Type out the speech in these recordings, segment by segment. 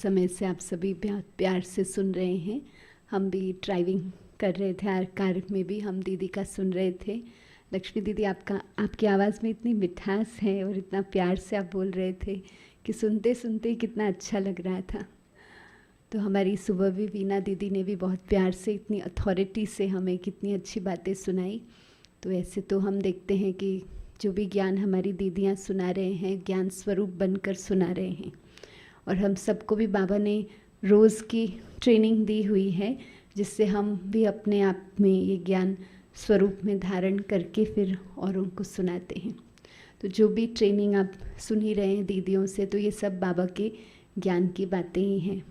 समय से आप सभी प्यार से सुन रहे हैं। हम भी ड्राइविंग कर रहे थे, कार में भी हम दीदी का सुन रहे थे। लक्ष्मी दीदी, आपकी आवाज़ में इतनी मिठास है और इतना प्यार से आप बोल रहे थे कि सुनते सुनते कितना अच्छा लग रहा था। तो हमारी सुबह भी वीना दीदी ने भी बहुत प्यार से, इतनी अथॉरिटी से हमें कितनी अच्छी बातें सुनाई। तो ऐसे तो हम देखते हैं कि जो भी ज्ञान हमारी दीदियाँ सुना रहे हैं, ज्ञान स्वरूप बनकर सुना रहे हैं। और हम सबको भी बाबा ने रोज़ की ट्रेनिंग दी हुई है, जिससे हम भी अपने आप में ये ज्ञान स्वरूप में धारण करके फिर औरों को सुनाते हैं। तो जो भी ट्रेनिंग आप सुन ही रहे हैं दीदियों से, तो ये सब बाबा के ज्ञान की बातें ही हैं।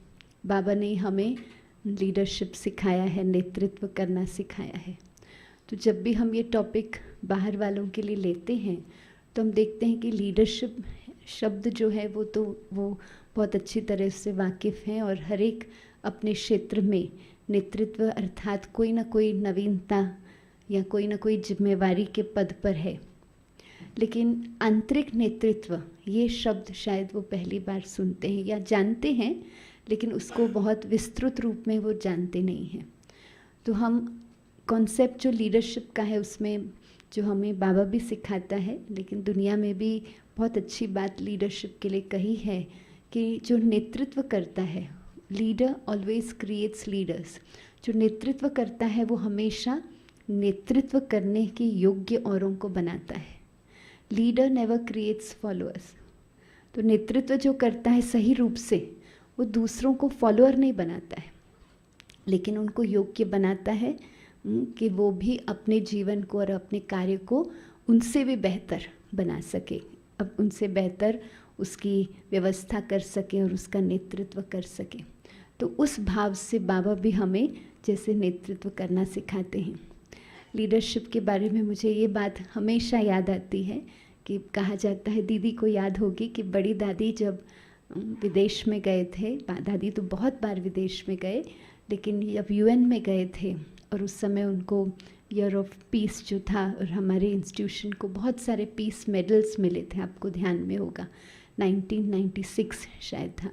बाबा ने हमें लीडरशिप सिखाया है, नेतृत्व करना सिखाया है। तो जब भी हम ये टॉपिक बाहर वालों के लिए लेते हैं तो हम देखते हैं कि लीडरशिप शब्द जो है वो बहुत अच्छी तरह से वाकिफ़ हैं और हर एक अपने क्षेत्र में नेतृत्व अर्थात कोई ना कोई नवीनता या कोई ना कोई जिम्मेवारी के पद पर है। लेकिन आंतरिक नेतृत्व ये शब्द शायद वो पहली बार सुनते हैं या जानते हैं, लेकिन उसको बहुत विस्तृत रूप में वो जानते नहीं हैं। तो हम कॉन्सेप्ट जो लीडरशिप का है उसमें जो हमें बाबा भी सिखाता है, लेकिन दुनिया में भी बहुत अच्छी बात लीडरशिप के लिए कही है कि जो नेतृत्व करता है, लीडर ऑलवेज क्रिएट्स लीडर्स। जो नेतृत्व करता है वो हमेशा नेतृत्व करने के योग्य औरों को बनाता है। Leader never creates followers. तो नेतृत्व जो करता है सही रूप से, वो दूसरों को फॉलोअर नहीं बनाता है, लेकिन उनको योग्य बनाता है कि वो भी अपने जीवन को और अपने कार्य को उनसे भी बेहतर बना सके, अब उनसे बेहतर उसकी व्यवस्था कर सके और उसका नेतृत्व कर सके। तो उस भाव से बाबा भी हमें जैसे नेतृत्व करना सिखाते हैं। लीडरशिप के बारे में मुझे ये बात हमेशा याद आती है कि कहा जाता है, दीदी को याद होगी कि बड़ी दादी जब विदेश में गए थे, दादी तो बहुत बार विदेश में गए, लेकिन जब यूएन में गए थे और उस समय उनको ईयर ऑफ पीस जो था और हमारे इंस्टीट्यूशन को बहुत सारे पीस मेडल्स मिले थे, आपको ध्यान में होगा 1996 शायद था।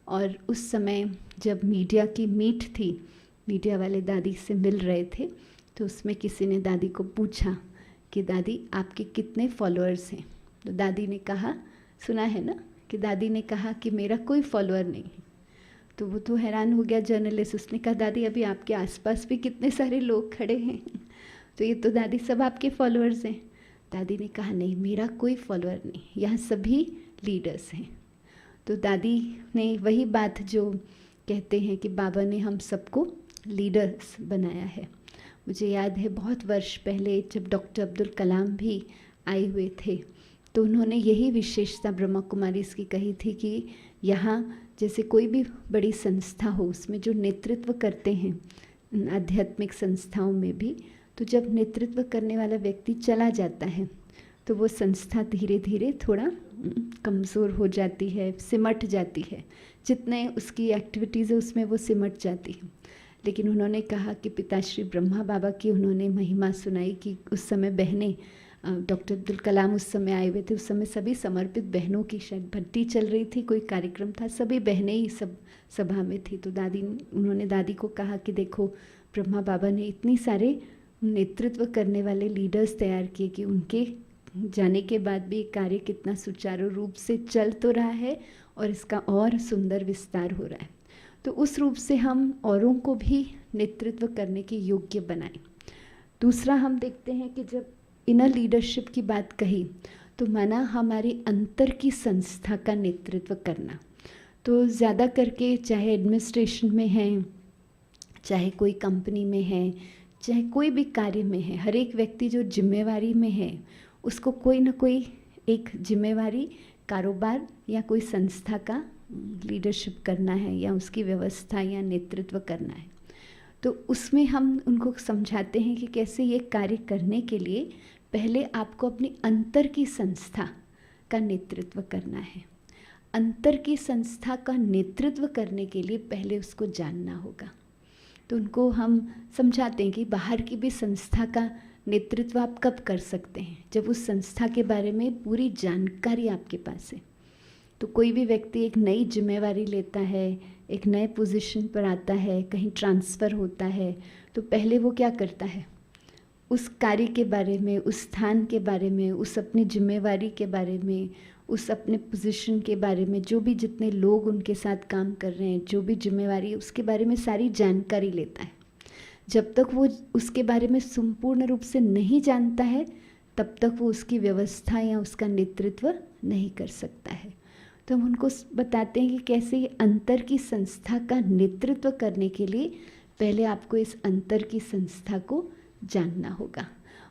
और उस समय जब मीडिया की मीट थी, मीडिया वाले दादी से मिल रहे थे, तो उसमें किसी ने दादी को पूछा कि दादी आपके कितने फॉलोअर्स हैं। तो दादी ने कहा, सुना है ना, कि दादी ने कहा कि मेरा कोई फॉलोअर नहीं है। तो वो तो हैरान हो गया जर्नलिस्ट, उसने कहा दादी अभी आपके आसपास भी कितने सारे लोग खड़े हैं, तो ये तो दादी सब आपके फॉलोअर्स हैं। दादी ने कहा नहीं, मेरा कोई फॉलोअर नहीं, यहाँ सभी लीडर्स हैं। तो दादी ने वही बात जो कहते हैं कि बाबा ने हम सबको लीडर्स बनाया है। मुझे याद है बहुत वर्ष पहले जब डॉक्टर अब्दुल कलाम भी आए हुए थे, तो उन्होंने यही विशेषता ब्रह्मा कुमारीज़ की कही थी कि यहाँ जैसे कोई भी बड़ी संस्था हो, उसमें जो नेतृत्व करते हैं आध्यात्मिक संस्थाओं में भी, तो जब नेतृत्व करने वाला व्यक्ति चला जाता है तो वो संस्था धीरे धीरे थोड़ा कमज़ोर हो जाती है, सिमट जाती है, जितने उसकी एक्टिविटीज़ है उसमें वो सिमट जाती है। लेकिन उन्होंने कहा कि पिताश्री ब्रह्मा बाबा की उन्होंने महिमा सुनाई कि उस समय बहनें, डॉक्टर अब्दुल कलाम उस समय आए हुए थे, उस समय सभी समर्पित बहनों की शायद भर्ती चल रही थी, कोई कार्यक्रम था, सभी बहनें ही सब सभा में थी। तो उन्होंने दादी को कहा कि देखो ब्रह्मा बाबा ने इतनी सारे नेतृत्व करने वाले लीडर्स तैयार किए कि उनके जाने के बाद भी कार्य कितना सुचारू रूप से चल तो रहा है और इसका और सुंदर विस्तार हो रहा है। तो उस रूप से हम औरों को भी नेतृत्व करने के योग्य बनाएं। दूसरा हम देखते हैं कि जब इनर लीडरशिप की बात कही तो माना हमारी अंतर की संस्था का नेतृत्व करना। तो ज़्यादा करके चाहे एडमिनिस्ट्रेशन में है, चाहे कोई कंपनी में है, चाहे कोई भी कार्य में है, हर एक व्यक्ति जो जिम्मेवारी में है उसको कोई ना कोई एक जिम्मेवारी कारोबार या कोई संस्था का लीडरशिप करना है या उसकी व्यवस्था या नेतृत्व करना है। तो उसमें हम उनको समझाते हैं कि कैसे ये कार्य करने के लिए पहले आपको अपनी अंतर की संस्था का नेतृत्व करना है। अंतर की संस्था का नेतृत्व करने के लिए पहले उसको जानना होगा। तो उनको हम समझाते हैं कि बाहर की भी संस्था का नेतृत्व आप कब कर सकते हैं, जब उस संस्था के बारे में पूरी जानकारी आपके पास है। तो कोई भी व्यक्ति एक नई जिम्मेवारी लेता है, एक नए पोजीशन पर आता है, कहीं ट्रांसफ़र होता है, तो पहले वो क्या करता है, उस कार्य के बारे में, उस स्थान के बारे में, उस अपनी जिम्मेवारी के बारे में, उस अपने पोजीशन के बारे में, जो भी जितने लोग उनके साथ काम कर रहे हैं, जो भी जिम्मेवारी है उसके बारे में सारी जानकारी लेता है। जब तक वो उसके बारे में संपूर्ण रूप से नहीं जानता है तब तक वो उसकी व्यवस्था या उसका नेतृत्व नहीं कर सकता है। तो हम उनको बताते हैं कि कैसे ये अंतर की संस्था का नेतृत्व करने के लिए पहले आपको इस अंतर की संस्था को जानना होगा।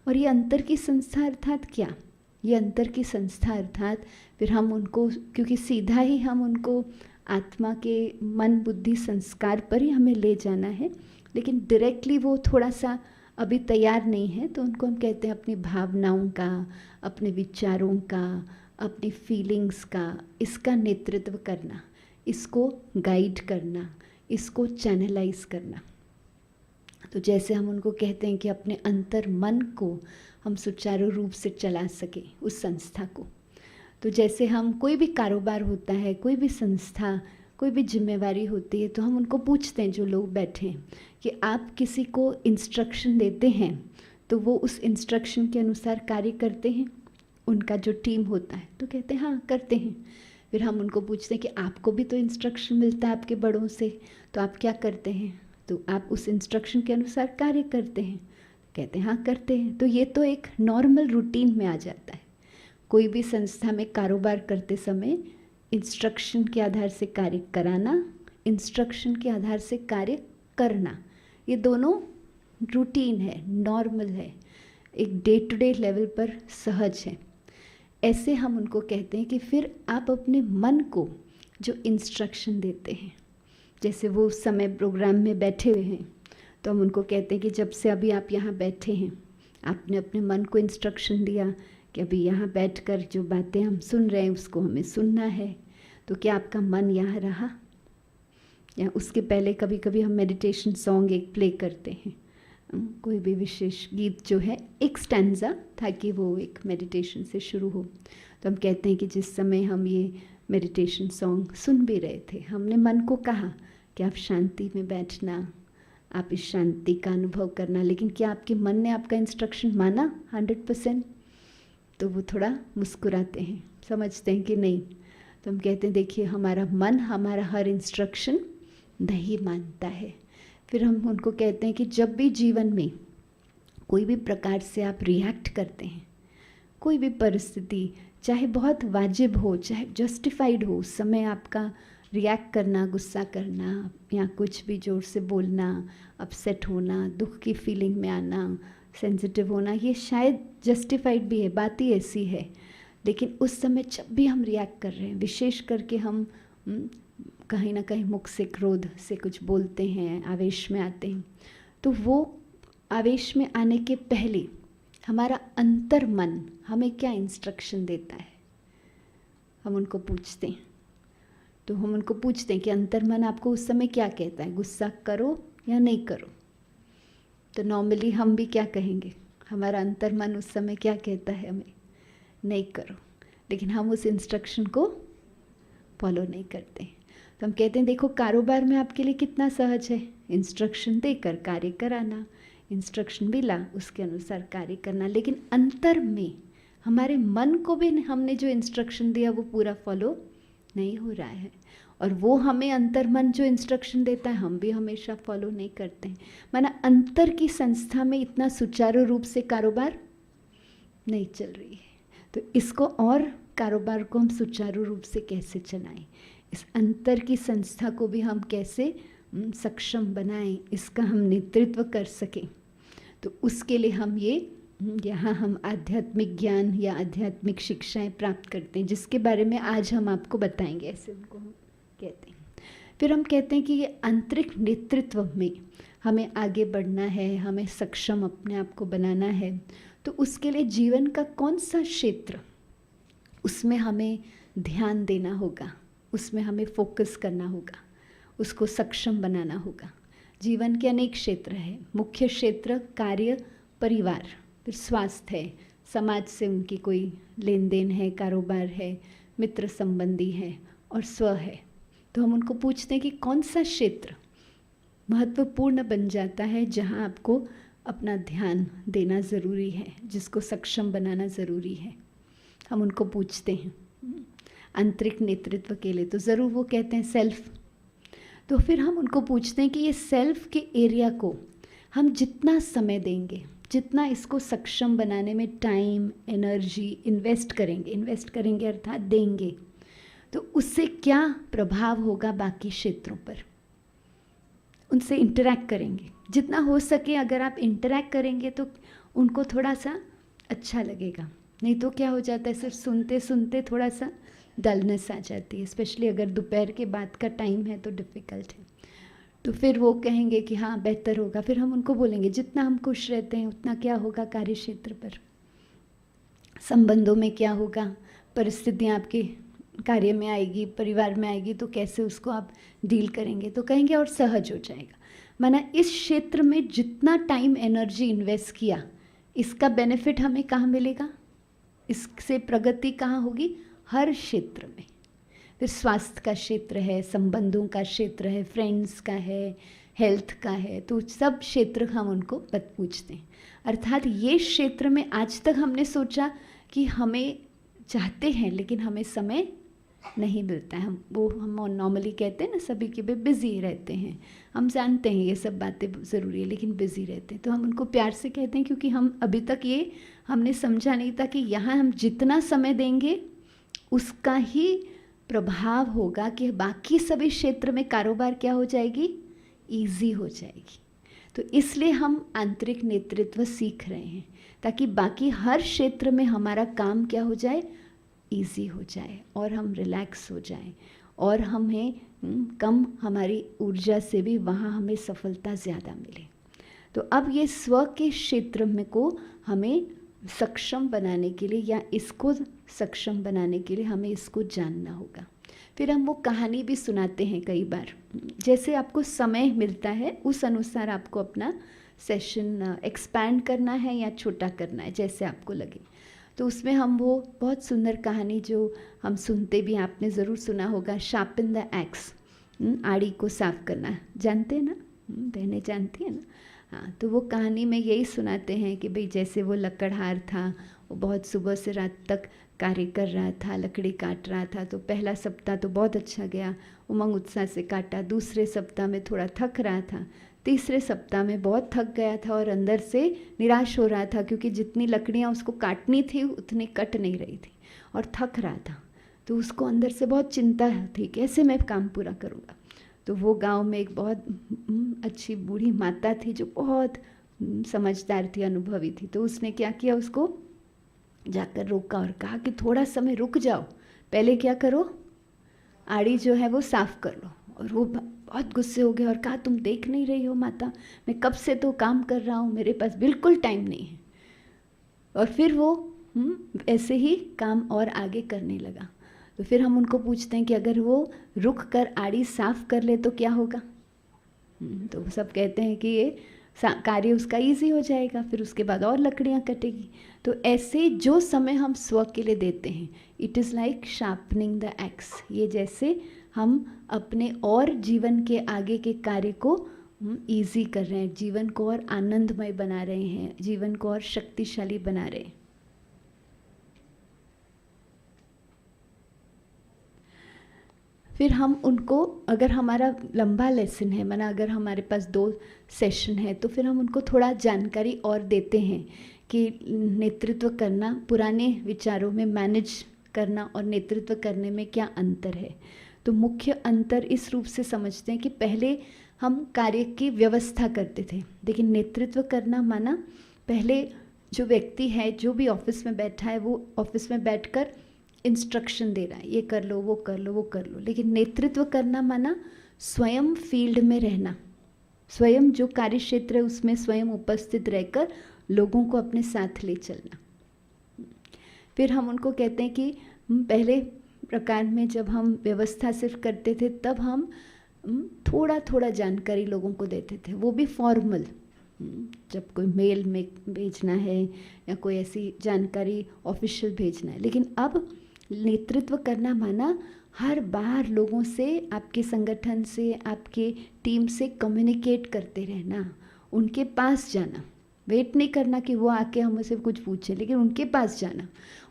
और ये अंतर की संस्था अर्थात क्या? ये अंतर की संस्था अर्थात फिर हम उनको, क्योंकि सीधा ही हम उनको आत्मा के मन बुद्धि संस्कार पर ही हमें ले जाना है, लेकिन डायरेक्टली वो थोड़ा सा अभी तैयार नहीं है, तो उनको हम कहते हैं अपनी भावनाओं का, अपने विचारों का, अपनी फीलिंग्स का, इसका नेतृत्व करना, इसको गाइड करना, इसको चैनलाइज करना। तो जैसे हम उनको कहते हैं कि अपने अंतर मन को हम सुचारू रूप से चला सकें उस संस्था को। तो जैसे हम कोई भी कारोबार होता है, कोई भी संस्था, कोई भी जिम्मेवारी होती है, तो हम उनको पूछते हैं जो लोग बैठे हैं कि आप किसी को इंस्ट्रक्शन देते हैं तो वो उस इंस्ट्रक्शन के अनुसार कार्य करते हैं, उनका जो टीम होता है, तो कहते हैं हाँ करते हैं। फिर हम उनको पूछते हैं कि आपको भी तो इंस्ट्रक्शन मिलता है आपके बड़ों से, तो आप क्या करते हैं? तो आप उस इंस्ट्रक्शन के अनुसार कार्य करते हैं, कहते हैं हाँ करते हैं। तो ये तो एक नॉर्मल रूटीन में आ जाता है। कोई भी संस्था में कारोबार करते समय इंस्ट्रक्शन के आधार से कार्य कराना, इंस्ट्रक्शन के आधार से कार्य करना, ये दोनों रूटीन है, नॉर्मल है, एक डे टू डे लेवल पर सहज है। ऐसे हम उनको कहते हैं कि फिर आप अपने मन को जो इंस्ट्रक्शन देते हैं, जैसे वो उस समय प्रोग्राम में बैठे हुए हैं, तो हम उनको कहते हैं कि जब से अभी आप यहाँ बैठे हैं, आपने अपने मन को इंस्ट्रक्शन दिया कि अभी यहाँ बैठकर जो बातें हम सुन रहे हैं उसको हमें सुनना है, तो क्या आपका मन यहाँ रहा? या उसके पहले कभी कभी हम मेडिटेशन सॉन्ग एक प्ले करते हैं, कोई भी विशेष गीत जो है, एक स्टैंजा, ताकि वो एक मेडिटेशन से शुरू हो। तो हम कहते हैं कि जिस समय हम ये मेडिटेशन सॉन्ग सुन भी रहे थे, हमने मन को कहा कि आप शांति में बैठना, आप इस शांति का अनुभव करना, लेकिन क्या आपके मन ने आपका इंस्ट्रक्शन माना 100%? तो वो थोड़ा मुस्कुराते हैं, समझते हैं कि नहीं। तो हम कहते हैं देखिए हमारा मन हमारा हर इंस्ट्रक्शन नहीं मानता है। फिर हम उनको कहते हैं कि जब भी जीवन में कोई भी प्रकार से आप रिएक्ट करते हैं, कोई भी परिस्थिति चाहे बहुत वाजिब हो, चाहे जस्टिफाइड हो, उस समय आपका रिएक्ट करना, गुस्सा करना या कुछ भी ज़ोर से बोलना, अपसेट होना, दुख की फीलिंग में आना, सेंसिटिव होना, ये शायद जस्टिफाइड भी है, बात ही ऐसी है। लेकिन उस समय जब भी हम रिएक्ट कर रहे हैं, विशेष करके हम कहीं ना कहीं मुख से क्रोध से कुछ बोलते हैं, आवेश में आते हैं, तो वो आवेश में आने के पहले हमारा अंतर मन हमें क्या इंस्ट्रक्शन देता है, हम उनको पूछते हैं। तो हम उनको पूछते हैं कि अंतर मन आपको उस समय क्या कहता है, गुस्सा करो या नहीं करो? तो नॉर्मली हम भी क्या कहेंगे, हमारा अंतर मन उस समय क्या कहता है हमें, नहीं करो, लेकिन हम उस इंस्ट्रक्शन को फॉलो नहीं करते। तो हम कहते हैं देखो कारोबार में आपके लिए कितना सहज है, इंस्ट्रक्शन देकर कार्य कराना, इंस्ट्रक्शन मिला उसके अनुसार कार्य करना, लेकिन अंतर में हमारे मन को भी हमने जो इंस्ट्रक्शन दिया वो पूरा फॉलो नहीं हो रहा है, और वो हमें अंतर मन जो इंस्ट्रक्शन देता है हम भी हमेशा फॉलो नहीं करते हैं। माना अंतर की संस्था में इतना सुचारू रूप से कारोबार नहीं चल रही है। तो इसको और कारोबार को हम सुचारू रूप से कैसे चलाएं, इस अंतर की संस्था को भी हम कैसे सक्षम बनाएं, इसका हम नेतृत्व कर सकें, तो उसके लिए हम यहाँ हम आध्यात्मिक ज्ञान या आध्यात्मिक शिक्षाएं प्राप्त करते हैं, जिसके बारे में आज हम आपको बताएंगे, ऐसे उनको हम कहते हैं। फिर हम कहते हैं कि ये आंतरिक नेतृत्व में हमें आगे बढ़ना है, हमें सक्षम अपने आप को बनाना है, तो उसके लिए जीवन का कौन सा क्षेत्र, उसमें हमें ध्यान देना होगा, उसमें हमें फोकस करना होगा, उसको सक्षम बनाना होगा। जीवन के अनेक क्षेत्र हैं, मुख्य क्षेत्र कार्य, परिवार, फिर स्वास्थ्य है, समाज से उनकी कोई लेन देन है, कारोबार है, मित्र संबंधी है और स्व है, तो हम उनको पूछते हैं कि कौन सा क्षेत्र महत्वपूर्ण बन जाता है जहाँ आपको अपना ध्यान देना ज़रूरी है, जिसको सक्षम बनाना ज़रूरी है। हम उनको पूछते हैं आंतरिक नेतृत्व के लिए, तो ज़रूर वो कहते हैं सेल्फ। तो फिर हम उनको पूछते हैं कि ये सेल्फ के एरिया को हम जितना समय देंगे, जितना इसको सक्षम बनाने में टाइम एनर्जी इन्वेस्ट करेंगे अर्थात देंगे, तो उससे क्या प्रभाव होगा बाकी क्षेत्रों पर। उनसे इंटरैक्ट करेंगे, जितना हो सके अगर आप इंटरैक्ट करेंगे तो उनको थोड़ा सा अच्छा लगेगा। नहीं तो क्या हो जाता है, सिर्फ सुनते सुनते थोड़ा सा डलनेस आ जाती है, स्पेशली अगर दोपहर के बाद का टाइम है तो डिफ़िकल्ट है। तो फिर वो कहेंगे कि हाँ बेहतर होगा। फिर हम उनको बोलेंगे जितना हम खुश रहते हैं उतना क्या होगा कार्य क्षेत्र पर, संबंधों में क्या होगा, परिस्थितियाँ आपके कार्य में आएगी, परिवार में आएगी, तो कैसे उसको आप डील करेंगे। तो कहेंगे और सहज हो जाएगा। माना इस क्षेत्र में जितना टाइम एनर्जी इन्वेस्ट किया, इसका बेनिफिट हमें कहाँ मिलेगा, इससे प्रगति कहाँ होगी, हर क्षेत्र में। फिर स्वास्थ्य का क्षेत्र है, संबंधों का क्षेत्र है, फ्रेंड्स का है, हेल्थ का है, तो सब क्षेत्र हम उनको पूछते हैं। अर्थात ये क्षेत्र में आज तक हमने सोचा कि हमें चाहते हैं लेकिन हमें समय नहीं मिलता है। हम नॉर्मली कहते हैं ना, सभी के भी बिज़ी रहते हैं। हम जानते हैं ये सब बातें ज़रूरी है लेकिन बिज़ी रहते हैं, तो हम उनको प्यार से कहते हैं क्योंकि हम अभी तक ये हमने समझा नहीं था कि यहाँ हम जितना समय देंगे उसका ही प्रभाव होगा कि बाकी सभी क्षेत्र में कारोबार क्या हो जाएगी, ईजी हो जाएगी। तो इसलिए हम आंतरिक नेतृत्व सीख रहे हैं ताकि बाकी हर क्षेत्र में हमारा काम क्या हो जाए, ईजी हो जाए और हम रिलैक्स हो जाए और हमें कम हमारी ऊर्जा से भी वहाँ हमें सफलता ज़्यादा मिले। तो अब ये स्व के क्षेत्र में को हमें सक्षम बनाने के लिए या इसको सक्षम बनाने के लिए हमें इसको जानना होगा। फिर हम वो कहानी भी सुनाते हैं कई बार, जैसे आपको समय मिलता है उस अनुसार आपको अपना सेशन एक्सपैंड करना है या छोटा करना है, जैसे आपको लगे। तो उसमें हम वो बहुत सुंदर कहानी जो हम सुनते भी, आपने ज़रूर सुना होगा, शार्पन द एक्स, आड़ी को साफ करना, जानते हैं ना, बहनें जानती हैं ना। हाँ, तो वो कहानी में यही सुनाते हैं कि भाई जैसे वो लकड़हार था, वो बहुत सुबह से रात तक कार्य कर रहा था, लकड़ी काट रहा था। तो पहला सप्ताह तो बहुत अच्छा गया, उमंग उत्साह से काटा। दूसरे सप्ताह में थोड़ा थक रहा था, तीसरे सप्ताह में बहुत थक गया था और अंदर से निराश हो रहा था क्योंकि जितनी लकड़ियाँ उसको काटनी थी उतनी कट नहीं रही थी और थक रहा था। तो उसको अंदर से बहुत चिंता थी, कैसे मैं काम पूरा करूँगा। तो वो गांव में एक बहुत अच्छी बूढ़ी माता थी जो बहुत समझदार थी, अनुभवी थी। तो उसने क्या किया, उसको जाकर रोका और कहा कि थोड़ा समय रुक जाओ, पहले क्या करो, आड़ी जो है वो साफ़ कर लो। और वो बहुत गुस्से हो गया और कहा तुम देख नहीं रही हो माता, मैं कब से तो काम कर रहा हूँ, मेरे पास बिल्कुल टाइम नहीं है। और फिर वो ऐसे ही काम और आगे करने लगा। तो फिर हम उनको पूछते हैं कि अगर वो रुक कर आड़ी साफ़ कर ले तो क्या होगा। तो सब कहते हैं कि ये कार्य उसका ईजी हो जाएगा, फिर उसके बाद और लकड़ियाँ कटेगी। तो ऐसे जो समय हम स्व के लिए देते हैं, it is like sharpening the x. ये जैसे हम अपने और जीवन के आगे के कार्य को ईजी कर रहे हैं, जीवन को और आनंदमय बना रहे हैं, जीवन को और शक्तिशाली बना रहे हैं। फिर हम उनको, अगर हमारा लंबा लेसन है, माना अगर हमारे पास 2 सेशन है, तो फिर हम उनको थोड़ा जानकारी और देते हैं कि नेतृत्व करना, पुराने विचारों में मैनेज करना और नेतृत्व करने में क्या अंतर है। तो मुख्य अंतर इस रूप से समझते हैं कि पहले हम कार्य की व्यवस्था करते थे, लेकिन नेतृत्व करना माना पहले जो व्यक्ति है, जो भी ऑफिस में बैठा है, वो ऑफिस में बैठकर इंस्ट्रक्शन दे रहा है, ये कर लो, वो कर लो, वो कर लो। लेकिन नेतृत्व करना माना स्वयं फील्ड में रहना, स्वयं जो कार्य क्षेत्र है उसमें स्वयं उपस्थित रहकर लोगों को अपने साथ ले चलना। फिर हम उनको कहते हैं कि पहले प्रकार में जब हम व्यवस्था सिर्फ करते थे तब हम थोड़ा थोड़ा जानकारी लोगों को देते थे, वो भी फॉर्मल, जब कोई मेल में भेजना है या कोई ऐसी जानकारी ऑफिशियल भेजना है। लेकिन अब नेतृत्व करना माना हर बार लोगों से, आपके संगठन से, आपके टीम से कम्युनिकेट करते रहना, उनके पास जाना, वेट नहीं करना कि वो आके हमसे कुछ पूछे, लेकिन उनके पास जाना,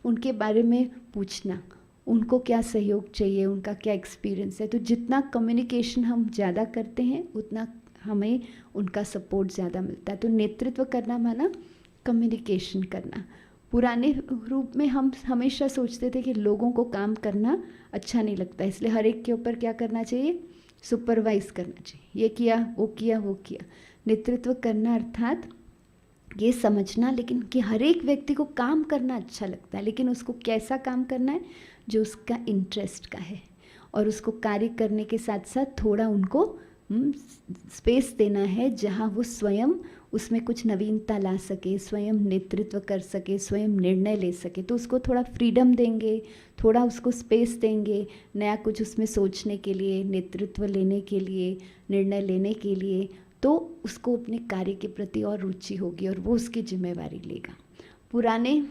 उनके बारे में पूछना, उनको क्या सहयोग चाहिए, उनका क्या एक्सपीरियंस है। तो जितना कम्युनिकेशन हम ज़्यादा करते हैं उतना हमें उनका सपोर्ट ज़्यादा मिलता है। तो नेतृत्व करना माना कम्युनिकेशन करना। पुराने रूप में हम हमेशा सोचते थे कि लोगों को काम करना अच्छा नहीं लगता, इसलिए हर एक के ऊपर क्या करना चाहिए, सुपरवाइज करना चाहिए, ये किया वो किया वो किया। नेतृत्व करना अर्थात ये समझना लेकिन कि हर एक व्यक्ति को काम करना अच्छा लगता है, लेकिन उसको कैसा काम करना है जो उसका इंटरेस्ट का है, और उसको कार्य करने के साथ साथ थोड़ा उनको स्पेस देना है जहाँ वो स्वयं उसमें कुछ नवीनता ला सके, स्वयं नेतृत्व कर सके, स्वयं निर्णय ले सके। तो उसको थोड़ा फ्रीडम देंगे, थोड़ा उसको स्पेस देंगे नया कुछ उसमें सोचने के लिए, नेतृत्व लेने के लिए, निर्णय लेने के लिए, तो उसको अपने कार्य के प्रति और रुचि होगी और वो उसकी जिम्मेवारी लेगा। पुराने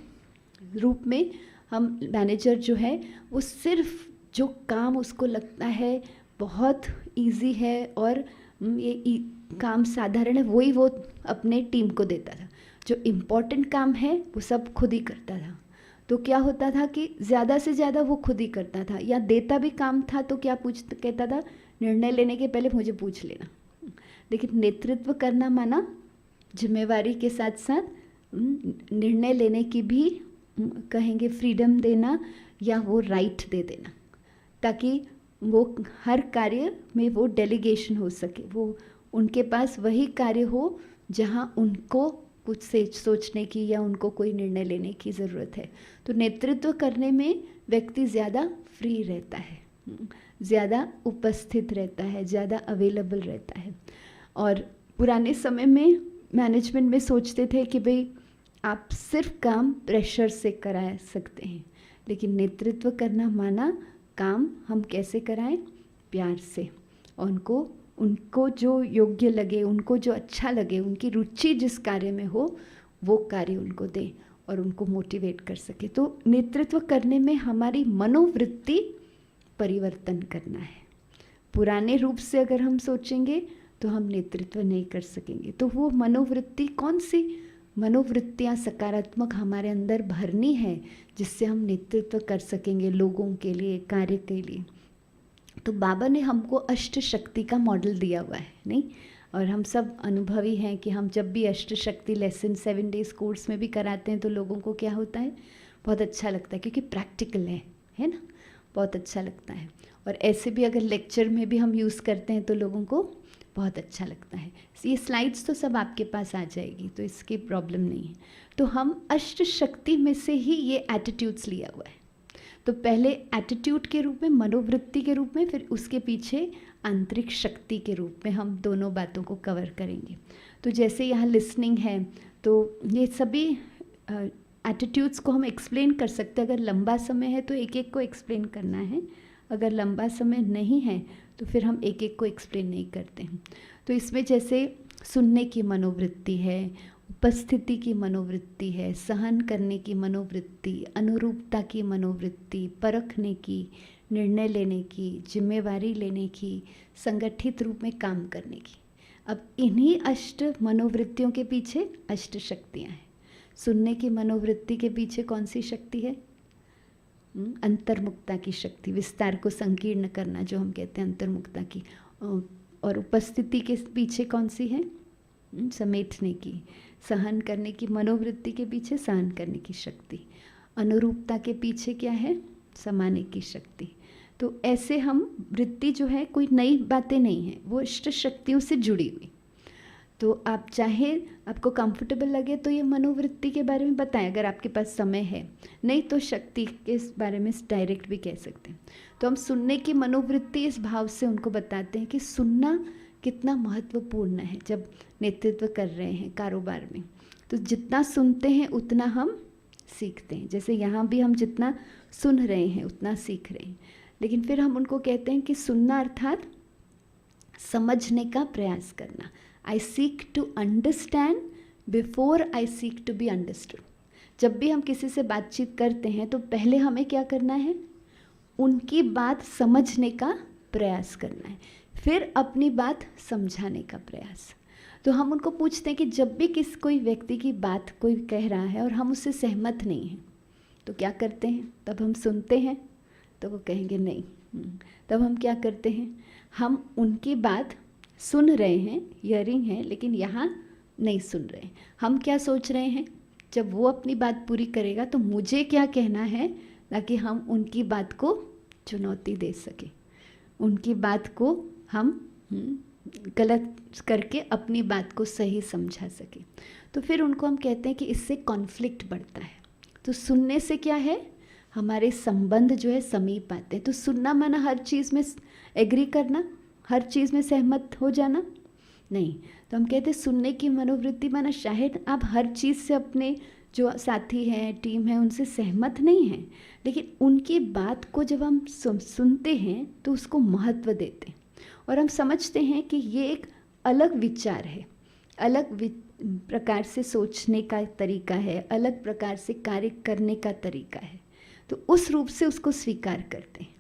रूप में हम मैनेजर जो है वो सिर्फ जो काम उसको लगता है बहुत इजी है और ये काम साधारण है वही वो अपने टीम को देता था। जो इम्पोर्टेंट काम है वो सब खुद ही करता था। तो क्या होता था कि ज़्यादा से ज़्यादा वो खुद ही करता था, या देता भी काम था तो क्या कहता था, निर्णय लेने के पहले मुझे पूछ लेना। लेकिन नेतृत्व करना माना जिम्मेवारी के साथ साथ निर्णय लेने की भी कहेंगे फ्रीडम देना, या वो राइट दे देना, ताकि वो हर कार्य में वो डेलीगेशन हो सके, वो उनके पास वही कार्य हो जहाँ उनको कुछ से सोचने की या उनको कोई निर्णय लेने की ज़रूरत है। तो नेतृत्व करने में व्यक्ति ज़्यादा फ्री रहता है, ज़्यादा उपस्थित रहता है, ज़्यादा अवेलेबल रहता है। और पुराने समय में मैनेजमेंट में सोचते थे कि भाई आप सिर्फ काम प्रेशर से करा सकते हैं, लेकिन नेतृत्व करना माना काम हम कैसे कराएं, प्यार से, और उनको जो योग्य लगे, उनको जो अच्छा लगे, उनकी रुचि जिस कार्य में हो वो कार्य उनको दें और उनको मोटिवेट कर सके। तो नेतृत्व करने में हमारी मनोवृत्ति परिवर्तन करना है। पुराने रूप से अगर हम सोचेंगे तो हम नेतृत्व नहीं कर सकेंगे। तो वो मनोवृत्ति, कौन सी मनोवृत्तियाँ सकारात्मक हमारे अंदर भरनी है जिससे हम नेतृत्व कर सकेंगे लोगों के लिए, कार्य के लिए। तो बाबा ने हमको अष्ट शक्ति का मॉडल दिया हुआ है, नहीं? और हम सब अनुभवी हैं कि हम जब भी अष्ट शक्ति लेसन 7 डेज़ कोर्स में भी कराते हैं तो लोगों को क्या होता है, बहुत अच्छा लगता है, क्योंकि प्रैक्टिकल है ना, बहुत अच्छा लगता है। और ऐसे भी अगर लेक्चर में भी हम यूज़ करते हैं तो लोगों को बहुत अच्छा लगता है। ये स्लाइड्स तो सब आपके पास आ जाएगी, तो इसकी प्रॉब्लम नहीं है। तो हम अष्ट शक्ति में से ही ये एटीट्यूड्स लिया हुआ है। तो पहले एटीट्यूड के रूप में, मनोवृत्ति के रूप में, फिर उसके पीछे आंतरिक शक्ति के रूप में हम दोनों बातों को कवर करेंगे। तो जैसे यहाँ लिसनिंग है, तो ये सभी एटीट्यूड्स को हम एक्सप्लेन कर सकते हैं। अगर लंबा समय है तो एक एक को एक्सप्लेन करना है, अगर लंबा समय नहीं है तो फिर हम एक एक को एक्सप्लेन नहीं करते हैं। तो इसमें जैसे सुनने की मनोवृत्ति है, उपस्थिति की मनोवृत्ति है, सहन करने की मनोवृत्ति, अनुरूपता की मनोवृत्ति, परखने की, निर्णय लेने की, जिम्मेवारी लेने की, संगठित रूप में काम करने की। अब इन्हीं अष्ट मनोवृत्तियों के पीछे अष्ट शक्तियाँ हैं। सुनने की मनोवृत्ति के पीछे कौन सी शक्ति है? अंतर्मुखता की शक्ति, विस्तार को संकीर्ण करना जो हम कहते हैं अंतर्मुखता की। और उपस्थिति के पीछे कौन सी है? समेटने की, सहन करने की मनोवृत्ति के पीछे सहन करने की शक्ति। अनुरूपता के पीछे क्या है? समाने की शक्ति। तो ऐसे हम वृत्ति जो है कोई नई बातें नहीं है, वो अष्ट शक्तियों से जुड़ी हुई। तो आप चाहे आपको कंफर्टेबल लगे तो ये मनोवृत्ति के बारे में बताएं, अगर आपके पास समय है, नहीं तो शक्ति के बारे में डायरेक्ट भी कह सकते हैं। तो हम सुनने की मनोवृत्ति इस भाव से उनको बताते हैं कि सुनना कितना महत्वपूर्ण है जब नेतृत्व कर रहे हैं कारोबार में। तो जितना सुनते हैं उतना हम सीखते हैं। जैसे यहाँ भी हम जितना सुन रहे हैं उतना सीख रहे हैं, लेकिन फिर हम उनको कहते हैं कि सुनना अर्थात समझने का प्रयास करना। I seek to understand before I seek to be understood। जब भी हम किसी से बातचीत करते हैं तो पहले हमें क्या करना है? उनकी बात समझने का प्रयास करना है, फिर अपनी बात समझाने का प्रयास। तो हम उनको पूछते हैं कि जब भी कोई व्यक्ति की बात कोई कह रहा है और हम उससे सहमत नहीं हैं तो क्या करते हैं? तब हम सुनते हैं? तो वो कहेंगे नहीं। तब हम क्या करते हैं? हम उनकी बात सुन रहे हैं, हियरिंग है, लेकिन यहाँ नहीं सुन रहे हैं। हम क्या सोच रहे हैं? जब वो अपनी बात पूरी करेगा तो मुझे क्या कहना है, ताकि हम उनकी बात को चुनौती दे सकें, उनकी बात को हम गलत करके अपनी बात को सही समझा सकें। तो फिर उनको हम कहते हैं कि इससे कॉन्फ्लिक्ट बढ़ता है। तो सुनने से क्या है, हमारे संबंध जो है समीप आते हैं। तो सुनना माना हर चीज़ में एग्री करना, हर चीज़ में सहमत हो जाना नहीं। तो हम कहते हैं सुनने की मनोवृत्ति माना शायद आप हर चीज़ से अपने जो साथी हैं, टीम है, उनसे सहमत नहीं हैं, लेकिन उनकी बात को जब हम सुनते हैं तो उसको महत्व देते हैं और हम समझते हैं कि ये एक अलग विचार है, अलग प्रकार से सोचने का तरीका है, अलग प्रकार से कार्य करने का तरीका है। तो उस रूप से उसको स्वीकार करते हैं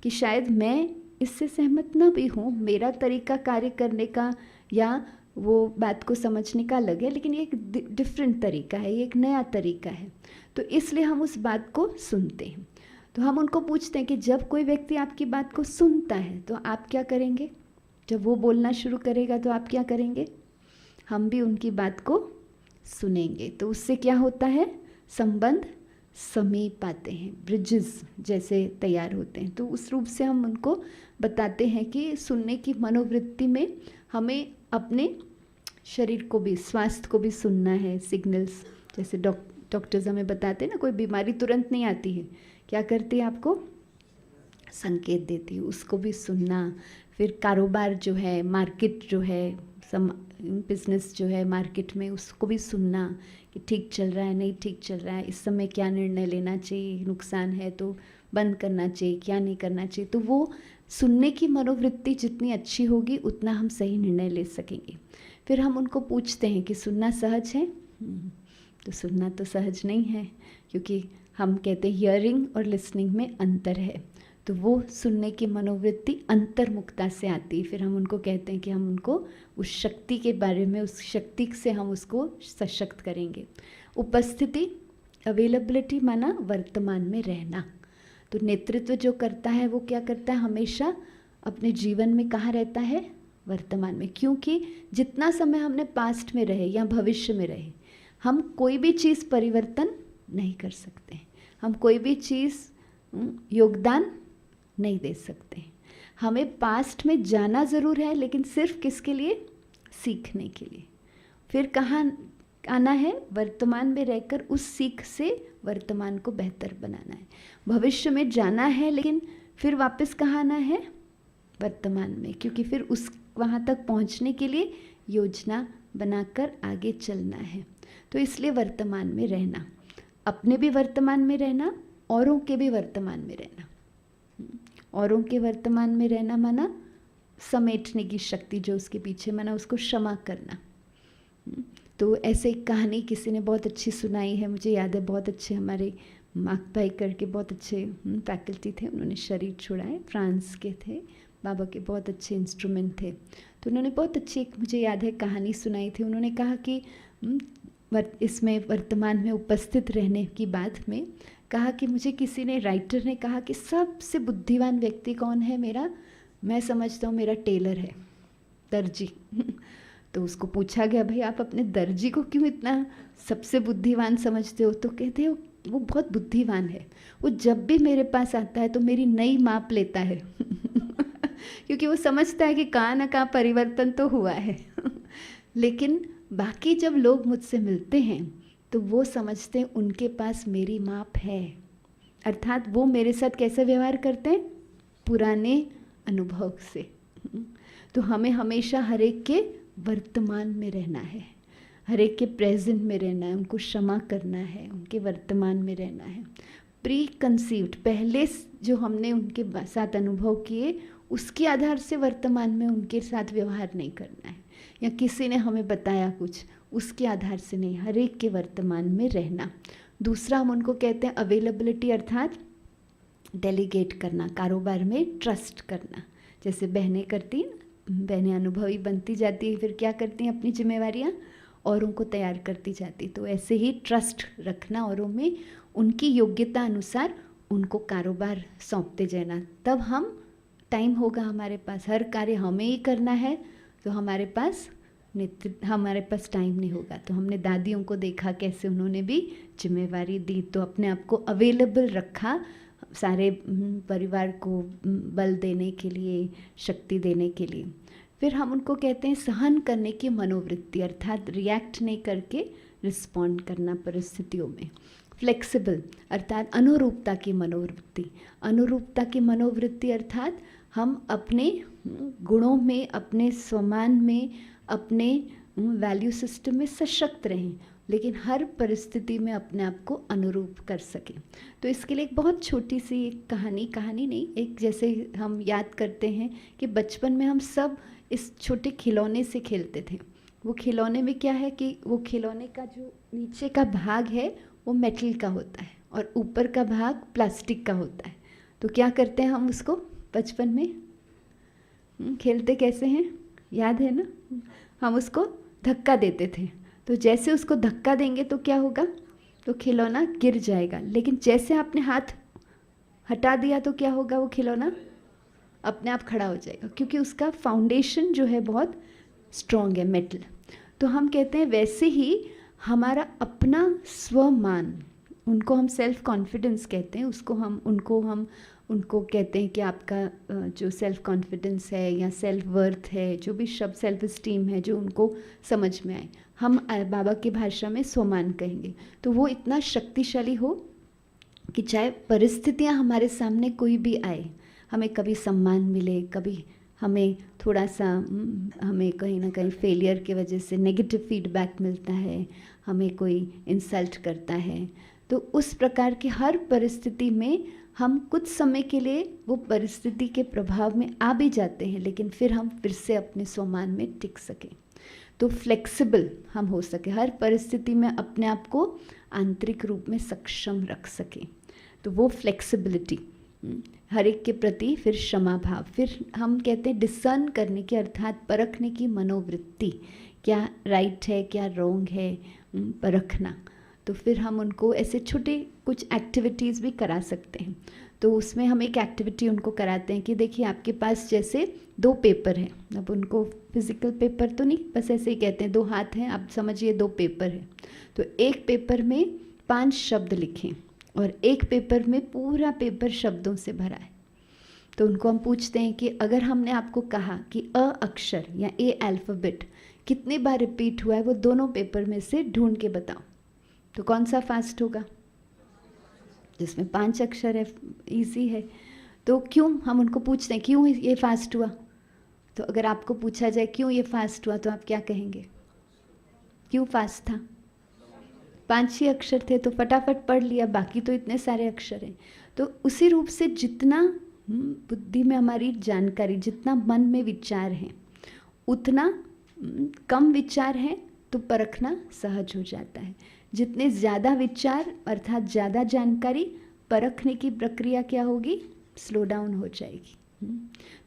कि शायद मैं इससे सहमत ना भी हूँ, मेरा तरीका कार्य करने का या वो बात को समझने का अलग है, लेकिन ये एक डिफरेंट तरीका है, ये एक नया तरीका है। तो इसलिए हम उस बात को सुनते हैं। तो हम उनको पूछते हैं कि जब कोई व्यक्ति आपकी बात को सुनता है तो आप क्या करेंगे? जब वो बोलना शुरू करेगा तो आप क्या करेंगे? हम भी उनकी बात को सुनेंगे। तो उससे क्या होता है? संबंध समीप आते हैं, ब्रिजेस जैसे तैयार होते हैं। तो उस रूप से हम उनको बताते हैं कि सुनने की मनोवृत्ति में हमें अपने शरीर को भी, स्वास्थ्य को भी सुनना है। सिग्नल्स जैसे डॉक्टर्स हमें बताते हैं ना, कोई बीमारी तुरंत नहीं आती है, क्या करती है? आपको संकेत देती है, उसको भी सुनना। फिर कारोबार जो है, मार्केट जो है, बिजनेस जो है मार्केट में, उसको भी सुनना कि ठीक चल रहा है, नहीं ठीक चल रहा है, इस समय क्या निर्णय लेना चाहिए, नुकसान है तो बंद करना चाहिए, क्या नहीं करना चाहिए। तो वो सुनने की मनोवृत्ति जितनी अच्छी होगी उतना हम सही निर्णय ले सकेंगे। फिर हम उनको पूछते हैं कि सुनना सहज है? तो सुनना तो सहज नहीं है, क्योंकि हम कहते हैं हियरिंग और लिसनिंग में अंतर है। तो वो सुनने की मनोवृत्ति अंतर्मुखता से आती है। फिर हम उनको कहते हैं कि हम उनको उस शक्ति के बारे में, उस शक्ति से हम उसको सशक्त करेंगे। उपस्थिति, अवेलेबिलिटी माना वर्तमान में रहना। तो नेतृत्व जो करता है वो क्या करता है? हमेशा अपने जीवन में कहाँ रहता है? वर्तमान में। क्योंकि जितना समय हमने पास्ट में रहे या भविष्य में रहे, हम कोई भी चीज़ परिवर्तन नहीं कर सकते, हम कोई भी चीज़ योगदान नहीं दे सकते। हमें पास्ट में जाना ज़रूर है, लेकिन सिर्फ किसके लिए? सीखने के लिए। फिर कहाँ आना है? वर्तमान में रहकर उस सीख से वर्तमान को बेहतर बनाना है। भविष्य में जाना है, लेकिन फिर वापस कहाँ आना है? वर्तमान में, क्योंकि फिर उस वहाँ तक पहुँचने के लिए योजना बनाकर आगे चलना है। तो इसलिए वर्तमान में रहना, अपने भी वर्तमान में रहना, औरों के भी वर्तमान में रहना। औरों के वर्तमान में रहना माना समेटने की शक्ति जो उसके पीछे, माना उसको क्षमा करना। तो ऐसे एक कहानी किसी ने बहुत अच्छी सुनाई है, मुझे याद है, बहुत अच्छे हमारे मार्क भाई करके बहुत अच्छे फैकल्टी थे, उन्होंने शरीर छुड़ाए, फ्रांस के थे, बाबा के बहुत अच्छे इंस्ट्रूमेंट थे। तो उन्होंने बहुत अच्छी एक, मुझे याद है, कहानी सुनाई थी। उन्होंने कहा कि इसमें वर्तमान में उपस्थित रहने की बात में कहा कि मुझे किसी ने, राइटर ने कहा कि सबसे बुद्धिमान व्यक्ति कौन है मेरा? मैं समझता हूँ मेरा टेलर है, दर्जी। तो उसको पूछा गया, भाई आप अपने दर्जी को क्यों इतना सबसे बुद्धिमान समझते हो? तो कहते हो वो बहुत बुद्धिमान है, वो जब भी मेरे पास आता है तो मेरी नई माप लेता है क्योंकि वो समझता है कि कहाँ ना कहाँ परिवर्तन तो हुआ है लेकिन बाकी जब लोग मुझसे मिलते हैं तो वो समझते हैं उनके पास मेरी माप है, अर्थात वो मेरे साथ कैसे व्यवहार करते हैं? पुराने अनुभव से। तो हमें हमेशा हर एक के वर्तमान में रहना है, हर एक के प्रेजेंट में रहना है, उनको क्षमा करना है, उनके वर्तमान में रहना है। प्री कंसीव्ड, पहले जो हमने उनके साथ अनुभव किए उसके आधार से वर्तमान में उनके साथ व्यवहार नहीं करना है, या किसी ने हमें बताया कुछ उसके आधार से नहीं, हर एक के वर्तमान में रहना। दूसरा हम उनको कहते हैं अवेलेबिलिटी, अर्थात डेलीगेट करना, कारोबार में ट्रस्ट करना। जैसे बहनें करती हैं, बहनें अनुभवी बनती जाती है, फिर क्या करती हैं, अपनी जिम्मेवारियाँ औरों को तैयार करती जाती। तो ऐसे ही ट्रस्ट रखना औरों में, उनकी योग्यता अनुसार उनको कारोबार सौंपते जाना। तब हम टाइम होगा हमारे पास, हर कार्य हमें ही करना है तो हमारे पास टाइम नहीं होगा। तो हमने दादियों को देखा कैसे उन्होंने भी जिम्मेवारी दी, तो अपने आप को अवेलेबल रखा सारे परिवार को बल देने के लिए, शक्ति देने के लिए। फिर हम उनको कहते हैं सहन करने की मनोवृत्ति, अर्थात रिएक्ट नहीं करके रिस्पॉन्ड करना परिस्थितियों में। फ्लेक्सिबल अर्थात अनुरूपता की मनोवृत्ति। अनुरूपता की मनोवृत्ति अर्थात हम अपने गुणों में, अपने स्वमान में, अपने वैल्यू सिस्टम में सशक्त रहें, लेकिन हर परिस्थिति में अपने आप को अनुरूप कर सकें। तो इसके लिए एक बहुत छोटी सी कहानी नहीं, एक जैसे हम याद करते हैं कि बचपन में हम सब इस छोटे खिलौने से खेलते थे। वो खिलौने में क्या है कि वो खिलौने का जो नीचे का भाग है वो मेटल का होता है और ऊपर का भाग प्लास्टिक का होता है। तो क्या करते हैं हम उसको बचपन में खेलते कैसे हैं, याद है ना? हम उसको धक्का देते थे। तो जैसे उसको धक्का देंगे तो क्या होगा, तो खिलौना गिर जाएगा। लेकिन जैसे आपने हाथ हटा दिया तो क्या होगा, वो खिलौना अपने आप खड़ा हो जाएगा, क्योंकि उसका फाउंडेशन जो है बहुत स्ट्रॉन्ग है, मेटल। तो हम कहते हैं वैसे ही हमारा अपना स्वमान, उनको हम सेल्फ कॉन्फिडेंस कहते हैं, उनको कहते हैं कि आपका जो सेल्फ कॉन्फिडेंस है या सेल्फ वर्थ है, जो भी शब्द सेल्फ इस्टीम है, जो उनको समझ में आए, हम बाबा की भाषा में स्वमान कहेंगे। तो वो इतना शक्तिशाली हो कि चाहे परिस्थितियाँ हमारे सामने कोई भी आए, हमें कभी सम्मान मिले, कभी हमें थोड़ा सा हमें कहीं ना कहीं फेलियर की वजह से नेगेटिव फीडबैक मिलता है, हमें कोई इंसल्ट करता है, तो उस प्रकार की हर परिस्थिति में हम कुछ समय के लिए वो परिस्थिति के प्रभाव में आ भी जाते हैं, लेकिन फिर हम फिर से अपने स्वमान में टिक सकें। तो फ्लेक्सिबल हम हो सके, हर परिस्थिति में अपने आप को आंतरिक रूप में सक्षम रख सकें। तो वो फ्लेक्सिबिलिटी, हर एक के प्रति फिर क्षमा भाव, फिर हम कहते हैं डिसर्न करने की अर्थात परखने की मनोवृत्ति, क्या राइट है क्या रॉन्ग है, परखना। तो फिर हम उनको ऐसे छोटे कुछ एक्टिविटीज़ भी करा सकते हैं। तो उसमें हम एक एक्टिविटी उनको कराते हैं कि देखिए आपके पास जैसे 2 पेपर हैं, अब उनको फिजिकल पेपर तो नहीं, बस ऐसे ही कहते हैं 2 हाथ हैं, आप समझिए 2 पेपर हैं। तो एक पेपर में 5 शब्द लिखें और एक पेपर में पूरा पेपर शब्दों से भरा है। तो उनको हम पूछते हैं कि अगर हमने आपको कहा कि अ अक्षर या ए अल्फ़ाबेट कितनी बार रिपीट हुआ है, वो दोनों पेपर में से ढूंढ के बताओ, तो कौन सा फास्ट होगा? जिसमें 5 अक्षर है, इजी है। तो क्यों हम उनको पूछते हैं क्यों ये फास्ट हुआ? तो अगर आपको पूछा जाए क्यों ये फास्ट हुआ, तो आप क्या कहेंगे? क्यों फास्ट था? 5 ही अक्षर थे तो फटाफट पढ़ लिया, बाकी तो इतने सारे अक्षर हैं। तो उसी रूप से जितना बुद्धि में हमारी जानकारी, जितना मन में विचार है, उतना कम विचार है तो परखना सहज हो जाता है। जितने ज़्यादा विचार अर्थात ज़्यादा जानकारी, परखने की प्रक्रिया क्या होगी? स्लो डाउन हो जाएगी।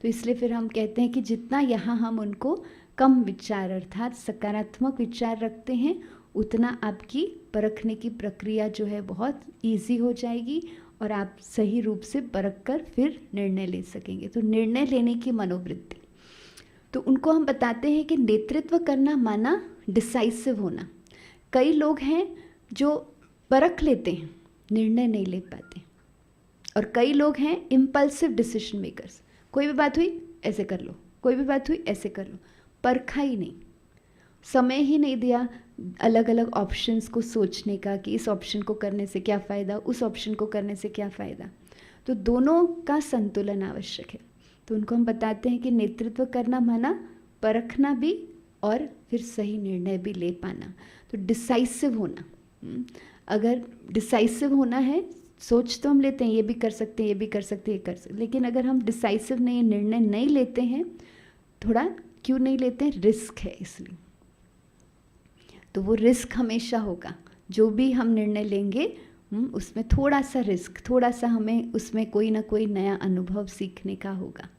तो इसलिए फिर हम कहते हैं कि जितना यहाँ हम उनको कम विचार अर्थात सकारात्मक विचार रखते हैं, उतना आपकी परखने की प्रक्रिया जो है बहुत इजी हो जाएगी और आप सही रूप से परख कर फिर निर्णय ले सकेंगे। तो निर्णय लेने की मनोवृत्ति, तो उनको हम बताते हैं कि नेतृत्व करना माना डिसाइसिव होना। कई लोग हैं जो परख लेते हैं, निर्णय नहीं ले पाते, और कई लोग हैं इम्पल्सिव डिसीजन मेकर्स। कोई भी बात हुई ऐसे कर लो, कोई भी बात हुई ऐसे कर लो, परखा ही नहीं, समय ही नहीं दिया अलग अलग ऑप्शंस को सोचने का कि इस ऑप्शन को करने से क्या फ़ायदा, उस ऑप्शन को करने से क्या फ़ायदा। तो दोनों का संतुलन आवश्यक है। तो उनको हम बताते हैं कि नेतृत्व करना माना परखना भी और फिर सही निर्णय भी ले पाना। तो डिसाइसिव होना, अगर डिसाइसिव होना है, सोच तो हम लेते हैं ये भी कर सकते हैं, ये भी कर सकते हैं, ये कर सकते, लेकिन अगर हम डिसाइसिव नहीं, निर्णय नहीं लेते हैं, थोड़ा क्यों नहीं लेते हैं? रिस्क है इसलिए। तो वो रिस्क हमेशा होगा, जो भी हम निर्णय लेंगे उसमें थोड़ा सा रिस्क, थोड़ा सा हमें उसमें कोई ना कोई नया अनुभव सीखने का होगा।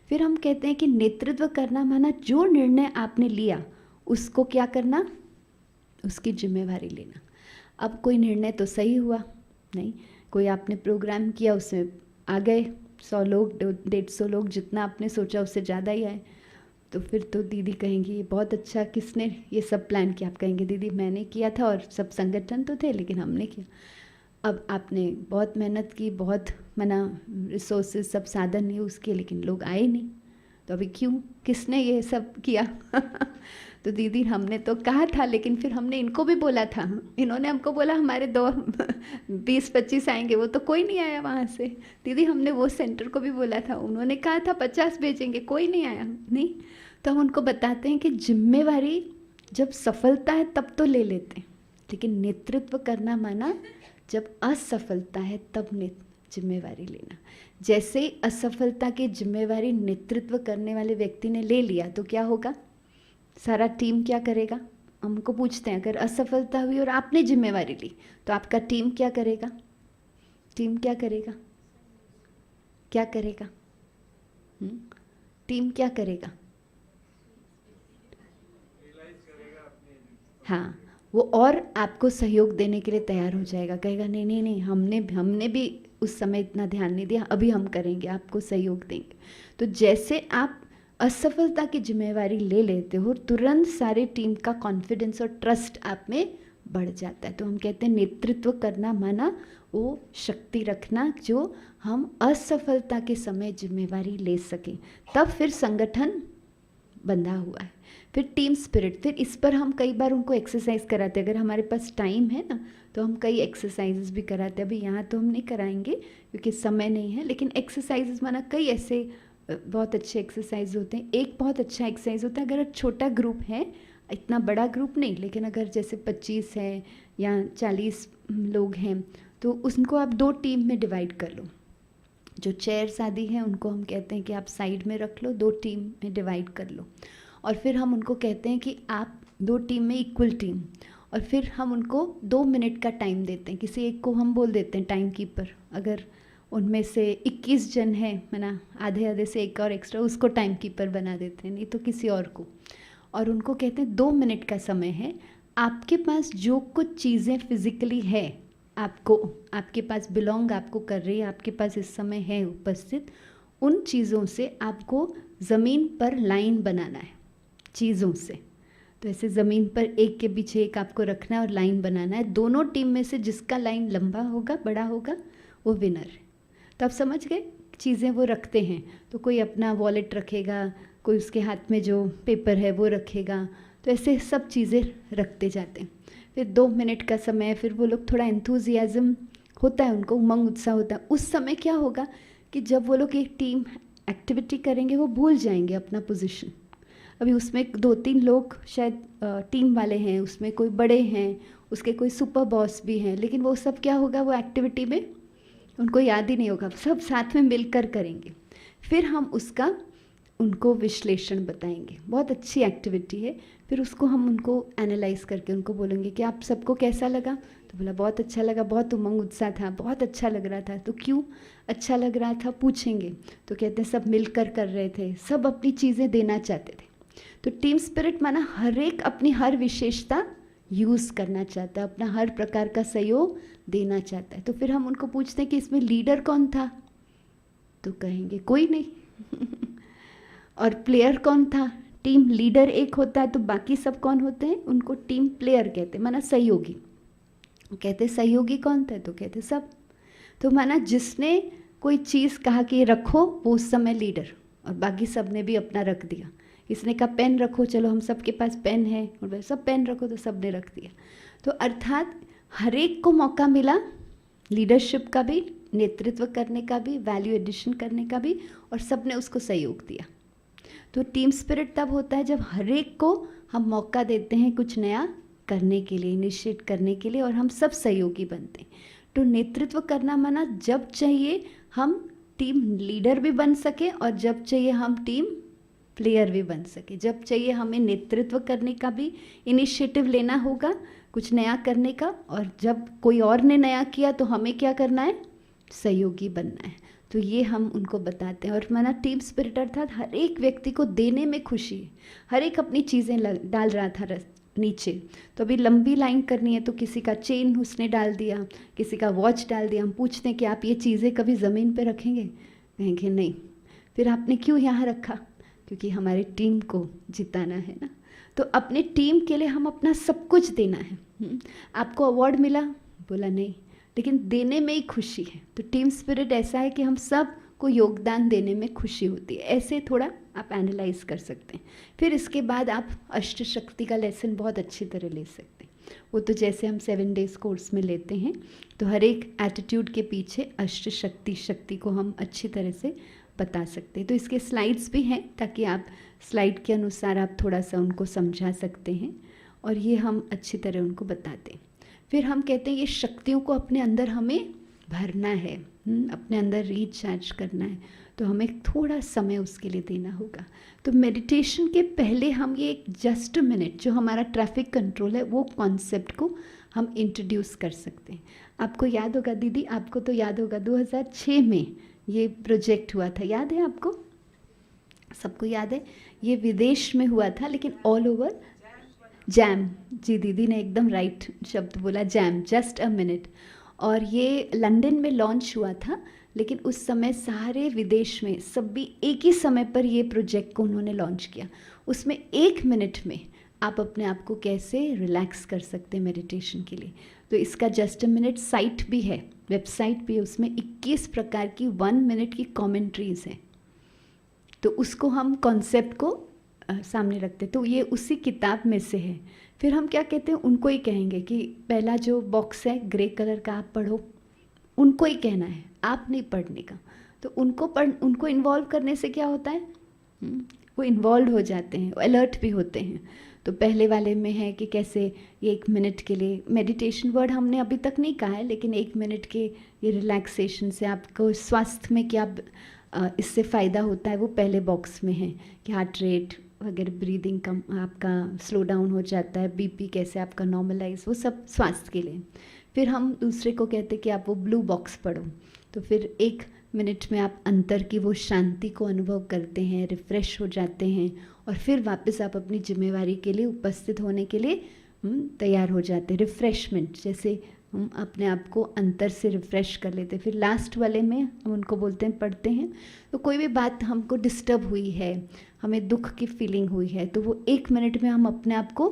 फिर हम कहते हैं कि नेतृत्व करना माना जो निर्णय आपने लिया उसको क्या करना, उसकी जिम्मेवारी लेना। अब कोई निर्णय तो सही हुआ नहीं, कोई आपने प्रोग्राम किया, उसमें आ गए 100 लोग, 150 लोग, जितना आपने सोचा उससे ज़्यादा ही आए, तो फिर तो दीदी कहेंगी ये बहुत अच्छा, किसने ये सब प्लान किया? आप कहेंगे दीदी मैंने किया था और सब संगठन तो थे लेकिन हमने किया। अब आपने बहुत मेहनत की, बहुत मना रिसोर्सेज सब साधन यूज़ किए, लेकिन लोग आए नहीं, तो अभी क्यों, किसने ये सब किया? तो दीदी हमने तो कहा था, लेकिन फिर हमने इनको भी बोला था, इन्होंने हमको बोला हमारे 20-25 आएंगे, वो तो कोई नहीं आया वहाँ से। दीदी हमने वो सेंटर को भी बोला था, उन्होंने कहा था 50 भेजेंगे, कोई नहीं आया। नहीं, तो हम उनको बताते हैं कि जिम्मेवारी जब सफलता है तब तो ले लेते हैं, लेकिन नेतृत्व करना माना जब असफलता है तब जिम्मेवारी लेना। जैसे ही असफलता की जिम्मेवारी नेतृत्व करने वाले व्यक्ति ने ले लिया तो क्या होगा, सारा टीम क्या करेगा? हमको पूछते हैं अगर असफलता हुई और आपने जिम्मेवारी ली तो आपका टीम क्या करेगा? टीम क्या करेगा? क्या करेगा? टीम क्या करेगा? हाँ, वो और आपको सहयोग देने के लिए तैयार हो जाएगा, कहेगा नहीं नहीं नहीं, हमने भी उस समय इतना ध्यान नहीं दिया, अभी हम करेंगे, आपको सहयोग देंगे। तो जैसे आप असफलता की जिम्मेवारी ले लेते हो, तुरंत सारे टीम का कॉन्फिडेंस और ट्रस्ट आप में बढ़ जाता है। तो हम कहते हैं नेतृत्व करना माना वो शक्ति रखना जो हम असफलता के समय जिम्मेवारी ले सकें, तब फिर संगठन बंधा हुआ है। फिर टीम स्पिरिट, फिर इस पर हम कई बार उनको एक्सरसाइज कराते हैं, अगर हमारे पास टाइम है ना तो हम कई एक्सरसाइजेस भी कराते हैं। अभी यहाँ तो हम नहीं कराएंगे क्योंकि समय नहीं है, लेकिन एक्सरसाइजेस माना कई ऐसे बहुत अच्छे एक्सरसाइज होते हैं। एक बहुत अच्छा एक्सरसाइज होता है, अगर छोटा ग्रुप है, इतना बड़ा ग्रुप नहीं, लेकिन अगर जैसे 25 है या 40 लोग हैं तो उसको आप 2 टीम में डिवाइड कर लो। जो चेयर्स आदि हैं उनको हम कहते हैं कि आप साइड में रख लो, 2 टीम में डिवाइड कर लो, और फिर हम उनको कहते हैं कि आप 2 टीम में इक्वल टीम, और फिर हम उनको 2 मिनट का टाइम देते हैं। किसी एक को हम बोल देते हैं टाइम कीपर, अगर उनमें से 21 जन है मना आधे आधे से एक और एक्स्ट्रा, उसको टाइम कीपर बना देते हैं, नहीं तो किसी और को, और उनको कहते हैं 2 मिनट का समय है, आपके पास जो कुछ चीज़ें फिजिकली है, आपको आपके पास बिलोंग आपको कर रही है, आपके पास इस समय है उपस्थित, उन चीज़ों से आपको ज़मीन पर लाइन बनाना है, चीज़ों से। तो ऐसे ज़मीन पर एक के पीछे एक आपको रखना है और लाइन बनाना है। दोनों टीम में से जिसका लाइन लंबा होगा, बड़ा होगा, वो विनर है। तो आप समझ गए, चीज़ें वो रखते हैं, तो कोई अपना वॉलेट रखेगा, कोई उसके हाथ में जो पेपर है वो रखेगा, तो ऐसे सब चीज़ें रखते जाते हैं। फिर 2 मिनट का समय, फिर वो लोग थोड़ा एंथुजियाज़म होता है, उनको उमंग उत्साह होता है। उस समय क्या होगा कि जब वो लोग एक टीम एक्टिविटी करेंगे वो भूल जाएंगे अपना पोजीशन। अभी उसमें 2-3 लोग शायद टीम वाले हैं, उसमें कोई बड़े हैं, उसके कोई सुपर बॉस भी हैं, लेकिन वो सब क्या होगा, वो एक्टिविटी में उनको याद ही नहीं होगा, सब साथ में मिलकर करेंगे। फिर हम उसका उनको विश्लेषण बताएंगे, बहुत अच्छी एक्टिविटी है। फिर उसको हम उनको एनालाइज करके उनको बोलेंगे कि आप सबको कैसा लगा, तो बोला बहुत अच्छा लगा, बहुत उमंग उत्साह था, बहुत अच्छा लग रहा था। तो क्यों अच्छा लग रहा था पूछेंगे, तो कहते हैं सब मिलकर कर रहे थे, सब अपनी चीज़ें देना चाहते थे। तो टीम स्पिरिट माना हर एक अपनी हर विशेषता यूज़ करना चाहता है, अपना हर प्रकार का सहयोग देना चाहता है। तो फिर हम उनको पूछते हैं कि इसमें लीडर कौन था, तो कहेंगे कोई नहीं। और प्लेयर कौन था, टीम लीडर एक होता है, तो बाकी सब कौन होते हैं, उनको टीम प्लेयर कहते हैं, माना सहयोगी। कहते सहयोगी कौन था, तो कहते सब। तो माना जिसने कोई चीज़ कहा कि रखो, वो उस समय लीडर, और बाकी सब ने भी अपना रख दिया। किसने कहा पेन रखो, चलो हम सबके पास पेन है, और सब पेन रखो, तो सब ने रख दिया। तो अर्थात हर एक को मौका मिला लीडरशिप का भी, नेतृत्व करने का भी, वैल्यू एडिशन करने का भी, और सब ने उसको सहयोग दिया। तो टीम स्पिरिट तब होता है जब हर एक को हम मौका देते हैं कुछ नया करने के लिए, इनिशिएट करने के लिए, और हम सब सहयोगी बनते हैं। तो नेतृत्व करना माना जब चाहिए हम टीम लीडर भी बन सके, और जब चाहिए हम टीम प्लेयर भी बन सके। जब चाहिए हमें नेतृत्व करने का भी इनिशिएटिव लेना होगा, कुछ नया करने का, और जब कोई और ने नया किया तो हमें क्या करना है, सहयोगी बनना है। तो ये हम उनको बताते हैं। और हमारा टीम स्पिरिट अर्थात हर एक व्यक्ति को देने में खुशी है। हर एक अपनी चीज़ें डाल रहा था नीचे। तो अभी लंबी लाइन करनी है तो किसी का चेन उसने डाल दिया, किसी का वॉच डाल दिया। हम पूछते हैं कि आप ये चीज़ें कभी ज़मीन पे रखेंगे? कहेंगे नहीं। फिर आपने क्यों यहाँ रखा? क्योंकि हमारी टीम को जिताना है ना। तो अपने टीम के लिए हम अपना सब कुछ देना है। आपको अवार्ड मिला? बोला नहीं, लेकिन देने में ही खुशी है। तो टीम स्पिरिट ऐसा है कि हम सब को योगदान देने में खुशी होती है। ऐसे थोड़ा आप एनालाइज कर सकते हैं। फिर इसके बाद आप अष्ट शक्ति का लेसन बहुत अच्छी तरह ले सकते हैं। वो तो जैसे हम 7 डेज़ कोर्स में लेते हैं, तो हर एक एटीट्यूड के पीछे अष्ट शक्ति को हम अच्छी तरह से बता सकते हैं। तो इसके स्लाइड्स भी हैं ताकि आप स्लाइड के अनुसार आप थोड़ा सा उनको समझा सकते हैं, और ये हम अच्छी तरह उनको बताते हैं। फिर हम कहते हैं ये शक्तियों को अपने अंदर हमें भरना है, अपने अंदर रिचार्ज करना है, तो हमें थोड़ा समय उसके लिए देना होगा। तो मेडिटेशन के पहले हम ये एक जस्ट अ मिनट, जो हमारा ट्रैफिक कंट्रोल है, वो कॉन्सेप्ट को हम इंट्रोड्यूस कर सकते हैं। आपको याद होगा दीदी, आपको तो याद होगा 2006 में ये प्रोजेक्ट हुआ था, याद है आपको? सबको याद है? ये विदेश में हुआ था, लेकिन ऑल ओवर जैम। जी, दीदी ने एकदम राइट शब्द बोला, जैम, जस्ट अ मिनट। और ये लंदन में लॉन्च हुआ था, लेकिन उस समय सारे विदेश में सभी एक ही समय पर ये प्रोजेक्ट को उन्होंने लॉन्च किया। उसमें 1 मिनट में आप अपने आप को कैसे रिलैक्स कर सकते हैं मेडिटेशन के लिए। तो इसका जस्ट अ मिनट साइट भी है, वेबसाइट भी है, उसमें 21 प्रकार की 1 मिनट की कमेंट्रीज हैं। तो उसको हम कॉन्सेप्ट को सामने रखते, तो ये उसी किताब में से है। फिर हम क्या कहते हैं, उनको ही कहेंगे कि पहला जो बॉक्स है ग्रे कलर का, आप पढ़ो। उनको ही कहना है, आप नहीं पढ़ने का। तो उनको इन्वॉल्व करने से क्या होता है, वो इन्वॉल्व हो जाते हैं, अलर्ट भी होते हैं। तो पहले वाले में है कि कैसे ये 1 मिनट के लिए मेडिटेशन, वर्ड हमने अभी तक नहीं कहा है, लेकिन 1 मिनट के ये रिलैक्सेशन से आपको स्वास्थ्य में क्या इससे फ़ायदा होता है, वो पहले बॉक्स में है कि हार्ट रेट वगैरह, ब्रीदिंग कम आपका स्लो डाउन हो जाता है, बीपी कैसे आपका नॉर्मलाइज, वो सब स्वास्थ्य के लिए। फिर हम दूसरे को कहते हैं कि आप वो ब्लू बॉक्स पढ़ो। तो फिर 1 मिनट में आप अंतर की वो शांति को अनुभव करते हैं, रिफ़्रेश हो जाते हैं, और फिर वापस आप अपनी जिम्मेवारी के लिए उपस्थित होने के लिए तैयार हो जाते हैं। रिफ़्रेशमेंट, जैसे हम अपने आप को अंतर से रिफ़्रेश कर लेते हैं। फिर लास्ट वाले में हम उनको बोलते हैं, पढ़ते हैं, तो कोई भी बात हमको डिस्टर्ब हुई है, हमें दुख की फीलिंग हुई है, तो वो 1 मिनट में हम अपने आप को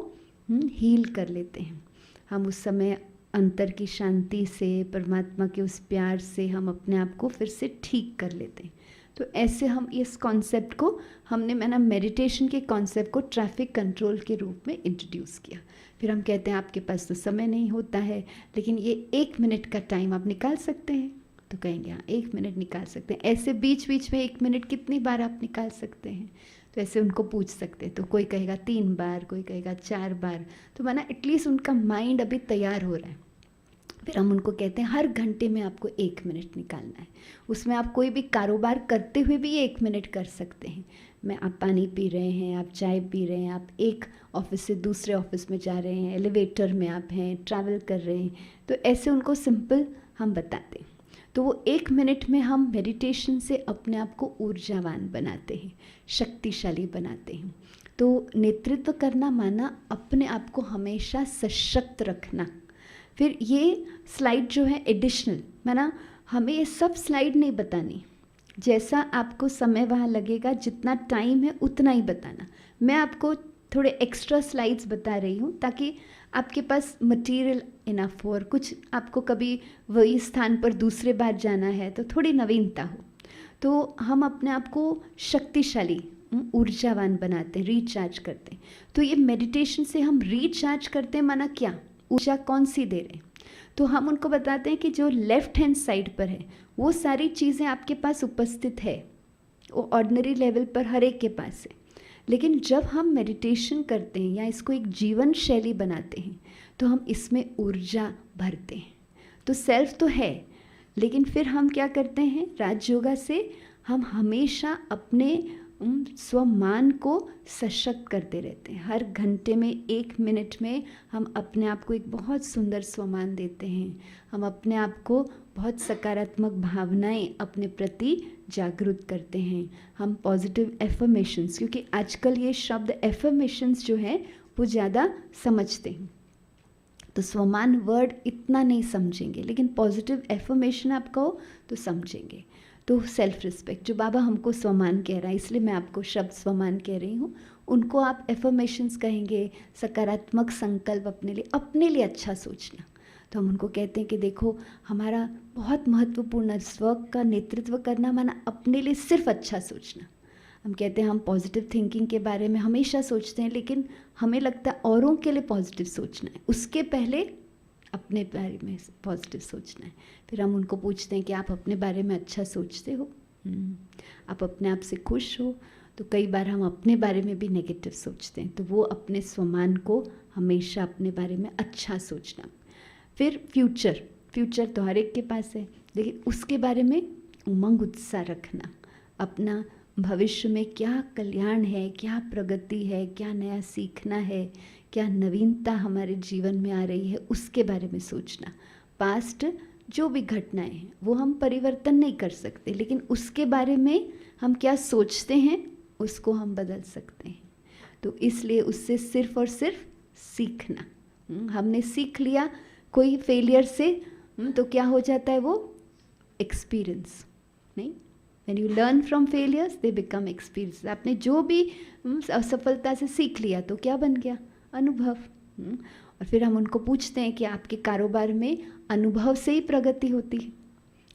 हील कर लेते हैं। हम उस समय अंतर की शांति से, परमात्मा के उस प्यार से हम अपने आप को फिर से ठीक कर लेते हैं। तो ऐसे हम इस कॉन्सेप्ट को मैंने मेडिटेशन के कॉन्सेप्ट को ट्रैफिक कंट्रोल के रूप में इंट्रोड्यूस किया। फिर हम कहते हैं आपके पास तो समय नहीं होता है, लेकिन ये 1 मिनट का टाइम आप निकाल सकते हैं। तो कहेंगे हाँ, 1 मिनट निकाल सकते हैं। ऐसे बीच बीच में 1 मिनट कितनी बार आप निकाल सकते हैं, तो ऐसे उनको पूछ सकते हैं। तो कोई कहेगा 3 बार, कोई कहेगा 4 बार। तो माना एटलीस्ट उनका माइंड अभी तैयार हो रहा है। फिर हम उनको कहते हैं हर घंटे में आपको 1 मिनट निकालना है। उसमें आप कोई भी कारोबार करते हुए भी 1 मिनट कर सकते हैं। आप पानी पी रहे हैं, आप चाय पी रहे हैं, आप एक ऑफिस से दूसरे ऑफिस में जा रहे हैं, एलिवेटर में आप हैं, ट्रैवल कर रहे हैं, तो ऐसे उनको सिंपल हम बताते हैं। तो वो 1 मिनट में हम मेडिटेशन से अपने आप को ऊर्जावान बनाते हैं, शक्तिशाली बनाते हैं। तो नेतृत्व करना माना अपने आप को हमेशा सशक्त रखना। फिर ये स्लाइड जो है एडिशनल, माना हमें ये सब स्लाइड नहीं बतानी, जैसा आपको समय वहाँ लगेगा, जितना टाइम है उतना ही बताना। मैं आपको थोड़े एक्स्ट्रा स्लाइड्स बता रही हूँ ताकि आपके पास मटेरियल इनफ हो, और कुछ आपको कभी वही स्थान पर दूसरे बार जाना है तो थोड़ी नवीनता हो। तो हम अपने आप को शक्तिशाली, ऊर्जावान बनाते हैं, रिचार्ज करते हैं। तो ये मेडिटेशन से हम रिचार्ज करते हैं, माना क्या, ऊर्जा कौन सी दे रहे हैं। तो हम उनको बताते हैं कि जो लेफ़्ट हैंड साइड पर है वो सारी चीज़ें आपके पास उपस्थित है, वो ऑर्डिनरी लेवल पर हर एक के पास है। लेकिन जब हम मेडिटेशन करते हैं या इसको एक जीवन शैली बनाते हैं तो हम इसमें ऊर्जा भरते हैं। तो सेल्फ तो है, लेकिन फिर हम क्या करते हैं, राजयोगा से हम हमेशा अपने स्वमान को सशक्त करते रहते हैं। हर घंटे में 1 मिनट में हम अपने आप को एक बहुत सुंदर स्वमान देते हैं। हम अपने आप को बहुत सकारात्मक भावनाएं अपने प्रति जागरूक करते हैं। हम पॉजिटिव एफर्मेशंस, क्योंकि आजकल ये शब्द एफर्मेशंस जो है वो ज़्यादा समझते हैं, तो स्वमान वर्ड इतना नहीं समझेंगे, लेकिन पॉजिटिव एफर्मेशन आप कहो तो समझेंगे। तो सेल्फ रिस्पेक्ट, जो बाबा हमको स्वमान कह रहा है, इसलिए मैं आपको शब्द स्वमान कह रही हूँ, उनको आप एफर्मेशंस कहेंगे, सकारात्मक संकल्प अपने लिए अच्छा सोचना। तो हम उनको कहते हैं कि देखो, हमारा बहुत महत्वपूर्ण स्व का नेतृत्व करना माना अपने लिए सिर्फ अच्छा सोचना। हम कहते हैं हम पॉजिटिव थिंकिंग के बारे में हमेशा सोचते हैं, लेकिन हमें लगता है औरों के लिए पॉजिटिव सोचना है, उसके पहले अपने बारे में पॉजिटिव सोचना है। फिर हम उनको पूछते हैं कि आप अपने बारे में अच्छा सोचते हो, आप अपने आप से खुश हो? तो कई बार हम अपने बारे में भी नेगेटिव सोचते हैं, तो वो अपने स्वमान को हमेशा अपने बारे में अच्छा सोचना। फिर फ्यूचर तो हर एक के पास है, लेकिन उसके बारे में उमंग उत्साह रखना। अपना भविष्य में क्या कल्याण है, क्या प्रगति है, क्या नया सीखना है, क्या नवीनता हमारे जीवन में आ रही है, उसके बारे में सोचना। पास्ट जो भी घटनाएं हैं वो हम परिवर्तन नहीं कर सकते, लेकिन उसके बारे में हम क्या सोचते हैं उसको हम बदल सकते हैं। तो इसलिए उससे सिर्फ और सिर्फ सीखना। हमने सीख लिया कोई फेलियर से, तो क्या हो जाता है, वो एक्सपीरियंस नहीं। When you learn from failures, they become experience. आपने जो भी असफलता से सीख लिया तो क्या बन गया, अनुभव। और फिर हम उनको पूछते हैं कि आपके कारोबार में अनुभव से ही प्रगति होती है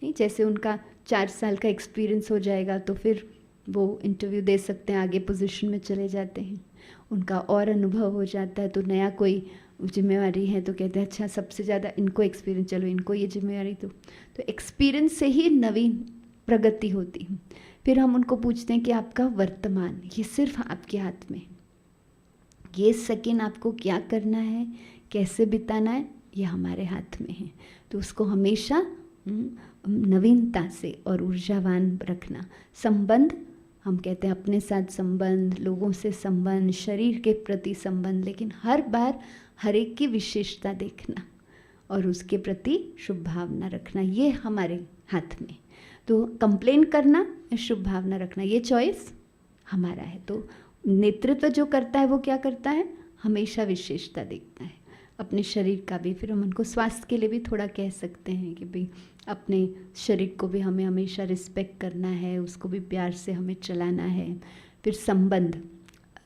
नहीं। जैसे उनका 4 साल का एक्सपीरियंस हो जाएगा तो फिर वो इंटरव्यू दे सकते हैं, आगे पोजीशन में चले जाते हैं। उनका और अनुभव हो जाता है तो नया कोई जिम्मेवारी है तो कहते हैं अच्छा सबसे ज़्यादा इनको एक्सपीरियंस, चलो इनको ये जिम्मेवारी तो एक्सपीरियंस से ही नवीन प्रगति होती है। फिर हम उनको पूछते हैं कि आपका वर्तमान, ये सिर्फ आपके हाथ में, ये सेकंड आपको क्या करना है, कैसे बिताना है, ये हमारे हाथ में है। तो उसको हमेशा नवीनता से और ऊर्जावान रखना। संबंध, हम कहते हैं अपने साथ संबंध, लोगों से संबंध, शरीर के प्रति संबंध, लेकिन हर बार हर एक की विशेषता देखना और उसके प्रति शुभ भावना रखना, ये हमारे हाथ में। तो कंप्लेन करना या शुभ भावना रखना, ये चॉइस हमारा है। तो नेतृत्व जो करता है वो क्या करता है, हमेशा विशेषता देखता है अपने शरीर का भी। फिर हम उनको स्वास्थ्य के लिए भी थोड़ा कह सकते हैं कि भाई अपने शरीर को भी हमें हमेशा रिस्पेक्ट करना है, उसको भी प्यार से हमें चलाना है। फिर संबंध,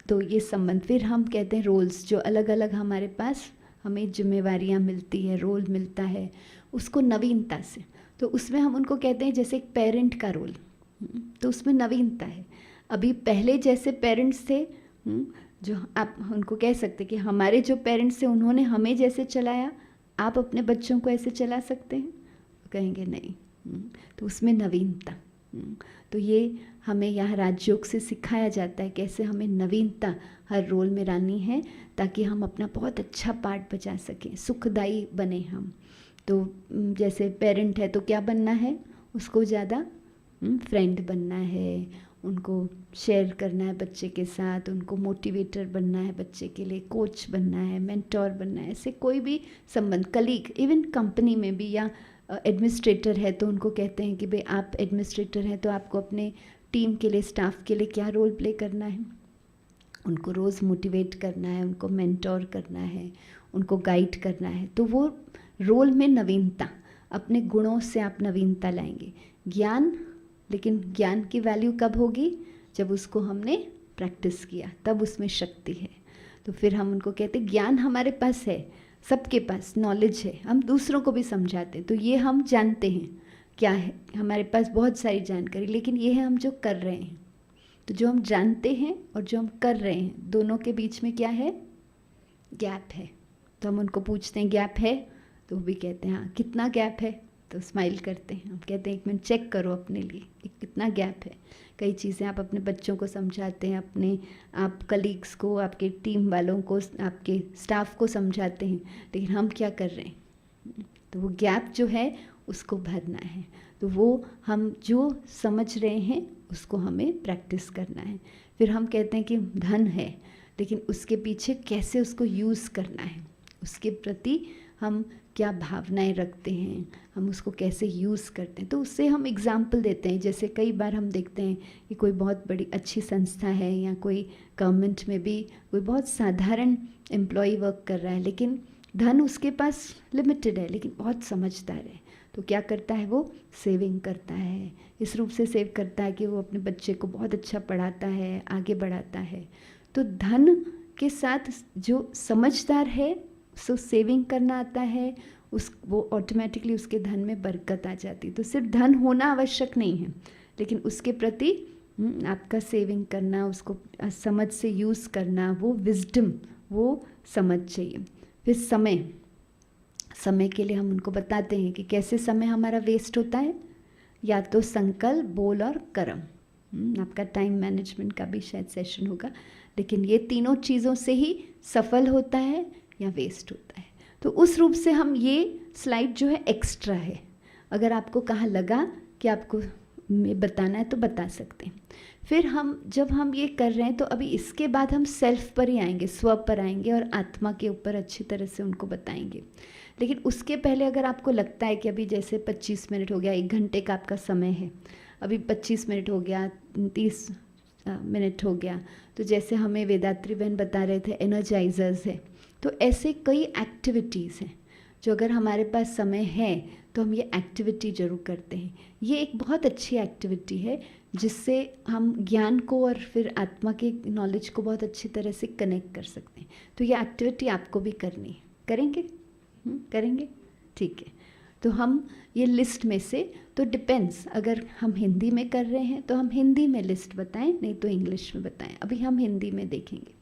तो ये संबंध, फिर हम कहते हैं रोल्स, जो अलग अलग हमारे पास हमें जिम्मेवारियाँ मिलती है, रोल मिलता है, उसको नवीनता से। तो उसमें हम उनको कहते हैं जैसे एक पेरेंट का रोल, तो उसमें नवीनता है। अभी पहले जैसे पेरेंट्स थे, जो आप उनको कह सकते कि हमारे जो पेरेंट्स थे उन्होंने हमें जैसे चलाया, आप अपने बच्चों को ऐसे चला सकते हैं, कहेंगे नहीं। तो उसमें नवीनता, तो ये हमें यहाँ राजयोग से सिखाया जाता है कैसे हमें नवीनता हर रोल में लानी है, ताकि हम अपना बहुत अच्छा पार्ट बजा सकें, सुखदायी बने हम। तो जैसे पेरेंट है तो क्या बनना है, उसको ज़्यादा फ्रेंड बनना है, उनको शेयर करना है बच्चे के साथ, उनको मोटिवेटर बनना है बच्चे के लिए, कोच बनना है, मेंटोर बनना है। ऐसे कोई भी संबंध, कलीग, इवन कंपनी में भी, या एडमिनिस्ट्रेटर है तो उनको कहते हैं कि भाई आप एडमिनिस्ट्रेटर हैं तो आपको अपने टीम के लिए, स्टाफ के लिए क्या रोल प्ले करना है, उनको रोज़ मोटिवेट करना है, उनको मेंटोर करना है, उनको गाइड करना है। तो वो रोल में नवीनता, अपने गुणों से आप नवीनता लाएंगे। ज्ञान, लेकिन ज्ञान की वैल्यू कब होगी, जब उसको हमने प्रैक्टिस किया, तब उसमें शक्ति है। तो फिर हम उनको कहते हैं ज्ञान हमारे पास है, सबके पास नॉलेज है, हम दूसरों को भी समझाते हैं। तो ये हम जानते हैं क्या है, हमारे पास बहुत सारी जानकारी, लेकिन ये है हम जो कर रहे हैं। तो जो हम जानते हैं और जो हम कर रहे हैं, दोनों के बीच में क्या है, गैप है। तो हम उनको पूछते हैं गैप है, तो वो भी कहते हैं हाँ, कितना गैप है, तो स्माइल करते हैं। हम कहते हैं 1 मिनट चेक करो अपने लिए कि कितना गैप है। कई चीज़ें आप अपने बच्चों को समझाते हैं, अपने आप कलीग्स को, आपके टीम वालों को, आपके स्टाफ को समझाते हैं, लेकिन हम क्या कर रहे हैं, तो वो गैप जो है उसको भरना है। तो वो हम जो समझ रहे हैं उसको हमें प्रैक्टिस करना है। फिर हम कहते हैं कि धन है, लेकिन उसके पीछे कैसे उसको यूज़ करना है, उसके प्रति हम क्या भावनाएं रखते हैं, हम उसको कैसे यूज़ करते हैं। तो उससे हम एग्जाम्पल देते हैं। जैसे कई बार हम देखते हैं कि कोई बहुत बड़ी अच्छी संस्था है या कोई गवर्नमेंट में भी कोई बहुत साधारण एम्प्लॉय वर्क कर रहा है, लेकिन धन उसके पास लिमिटेड है, लेकिन बहुत समझदार है। तो क्या करता है, वो सेविंग करता है, इस रूप से सेव करता है कि वो अपने बच्चे को बहुत अच्छा पढ़ाता है, आगे बढ़ाता है। तो धन के साथ जो समझदार है, सो सेविंग करना आता है, वो ऑटोमेटिकली उसके धन में बरकत आ जाती है। तो सिर्फ धन होना आवश्यक नहीं है, लेकिन उसके प्रति आपका सेविंग करना, उसको समझ से यूज़ करना, वो विजडम, वो समझ चाहिए। फिर समय के लिए हम उनको बताते हैं कि कैसे समय हमारा वेस्ट होता है, या तो संकल्प, बोल और कर्म। आपका टाइम मैनेजमेंट का भी शायद सेशन होगा, लेकिन ये तीनों चीज़ों से ही सफल होता है या वेस्ट होता है। तो उस रूप से हम ये स्लाइड जो है एक्स्ट्रा है, अगर आपको कहाँ लगा कि आपको में बताना है तो बता सकते हैं। फिर जब हम ये कर रहे हैं तो अभी इसके बाद हम सेल्फ पर ही आएंगे, स्व पर आएंगे और आत्मा के ऊपर अच्छी तरह से उनको बताएंगे। लेकिन उसके पहले अगर आपको लगता है कि अभी जैसे 25 मिनट हो गया, 1 घंटे का आपका समय है, अभी 25 मिनट हो गया, 30 मिनट हो गया, तो जैसे हमें वेदात्री बहन बता रहे थे एनर्जाइजर्स है, तो ऐसे कई एक्टिविटीज़ हैं जो अगर हमारे पास समय है तो हम ये एक्टिविटी ज़रूर करते हैं। ये एक बहुत अच्छी एक्टिविटी है जिससे हम ज्ञान को और फिर आत्मा के नॉलेज को बहुत अच्छी तरह से कनेक्ट कर सकते हैं। तो ये एक्टिविटी आपको भी करनी है, करेंगे? करेंगे, ठीक है। तो हम ये लिस्ट में से, तो डिपेंड्स, अगर हम हिंदी में कर रहे हैं तो हम हिंदी में लिस्ट बताएं, नहीं तो इंग्लिश में बताएं। अभी हम हिंदी में देखेंगे।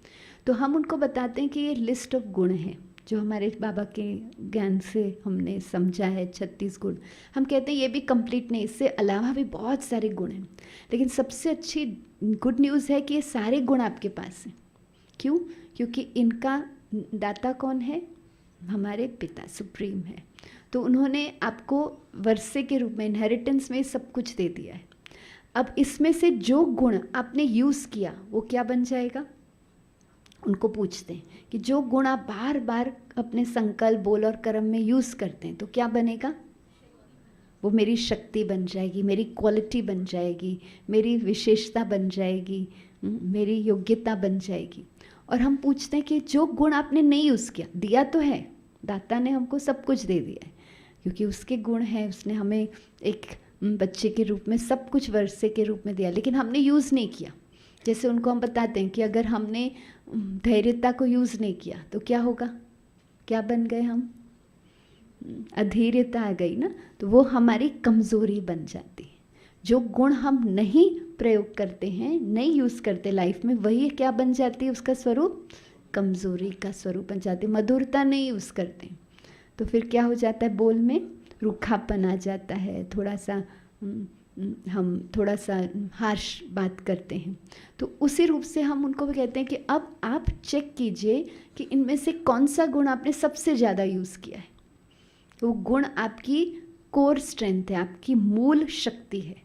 तो हम उनको बताते हैं कि ये लिस्ट ऑफ गुण है जो हमारे बाबा के ज्ञान से हमने समझा है, 36 गुण। हम कहते हैं ये भी कंप्लीट नहीं, इससे अलावा भी बहुत सारे गुण हैं, लेकिन सबसे अच्छी गुड न्यूज़ है कि ये सारे गुण आपके पास हैं। क्यों? क्योंकि इनका दाता कौन है? हमारे पिता सुप्रीम है। तो उन्होंने आपको वर्षे के रूप में, इनहेरिटेंस में सब कुछ दे दिया है। अब इसमें से जो गुण आपने यूज़ किया वो क्या बन जाएगा? उनको पूछते हैं कि जो गुण आप बार बार अपने संकल्प, बोल और कर्म में यूज़ करते हैं तो क्या बनेगा? वो मेरी शक्ति बन जाएगी, मेरी क्वालिटी बन जाएगी, मेरी विशेषता बन जाएगी, मेरी योग्यता बन जाएगी। और हम पूछते हैं कि जो गुण आपने नहीं यूज़ किया, दिया तो है, दाता ने हमको सब कुछ दे दिया है, क्योंकि उसके गुण हैं, उसने हमें एक बच्चे के रूप में सब कुछ वर्षे के रूप में दिया, लेकिन हमने यूज़ नहीं किया। जैसे उनको हम बताते हैं कि अगर हमने धैर्यता को यूज़ नहीं किया तो क्या होगा? क्या बन गए हम? अधीरता आ गई ना, तो वो हमारी कमज़ोरी बन जाती है। जो गुण हम नहीं प्रयोग करते हैं, नहीं यूज़ करते लाइफ में, वही क्या बन जाती है? उसका स्वरूप कमज़ोरी का स्वरूप बन जाती है। मधुरता नहीं यूज़ करते तो फिर क्या हो जाता है? बोल में रूखापन आ जाता है, हम थोड़ा सा हार्श बात करते हैं। तो उसी रूप से हम उनको भी कहते हैं कि अब आप चेक कीजिए कि इनमें से कौन सा गुण आपने सबसे ज़्यादा यूज़ किया है। वो गुण आपकी कोर स्ट्रेंथ है, आपकी मूल शक्ति है,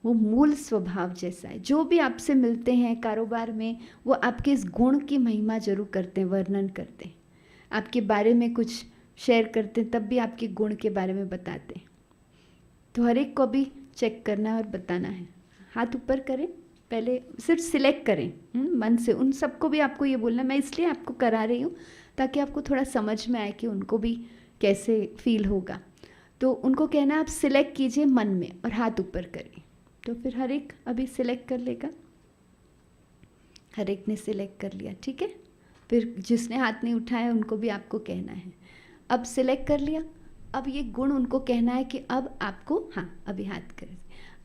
वो मूल स्वभाव जैसा है। जो भी आपसे मिलते हैं कारोबार में, वो आपके इस गुण की महिमा जरूर करते हैं, वर्णन करते हैं, आपके बारे में कुछ शेयर करते हैं, तब भी आपके गुण के बारे में बताते हैं। तो हर एक को भी चेक करना और बताना है। हाथ ऊपर करें, पहले सिर्फ सिलेक्ट करें मन से। उन सबको भी आपको ये बोलना, मैं इसलिए आपको करा रही हूँ ताकि आपको थोड़ा समझ में आए कि उनको भी कैसे फील होगा। तो उनको कहना आप सिलेक्ट कीजिए मन में और हाथ ऊपर करिए। तो फिर हर एक अभी सिलेक्ट कर लेगा। हर एक ने सिलेक्ट कर लिया, ठीक है। फिर जिसने हाथ नहीं उठाया उनको भी आपको कहना है। अब सिलेक्ट कर लिया, अब ये गुण उनको कहना है कि अब आपको, हाँ अभी हाथ करें,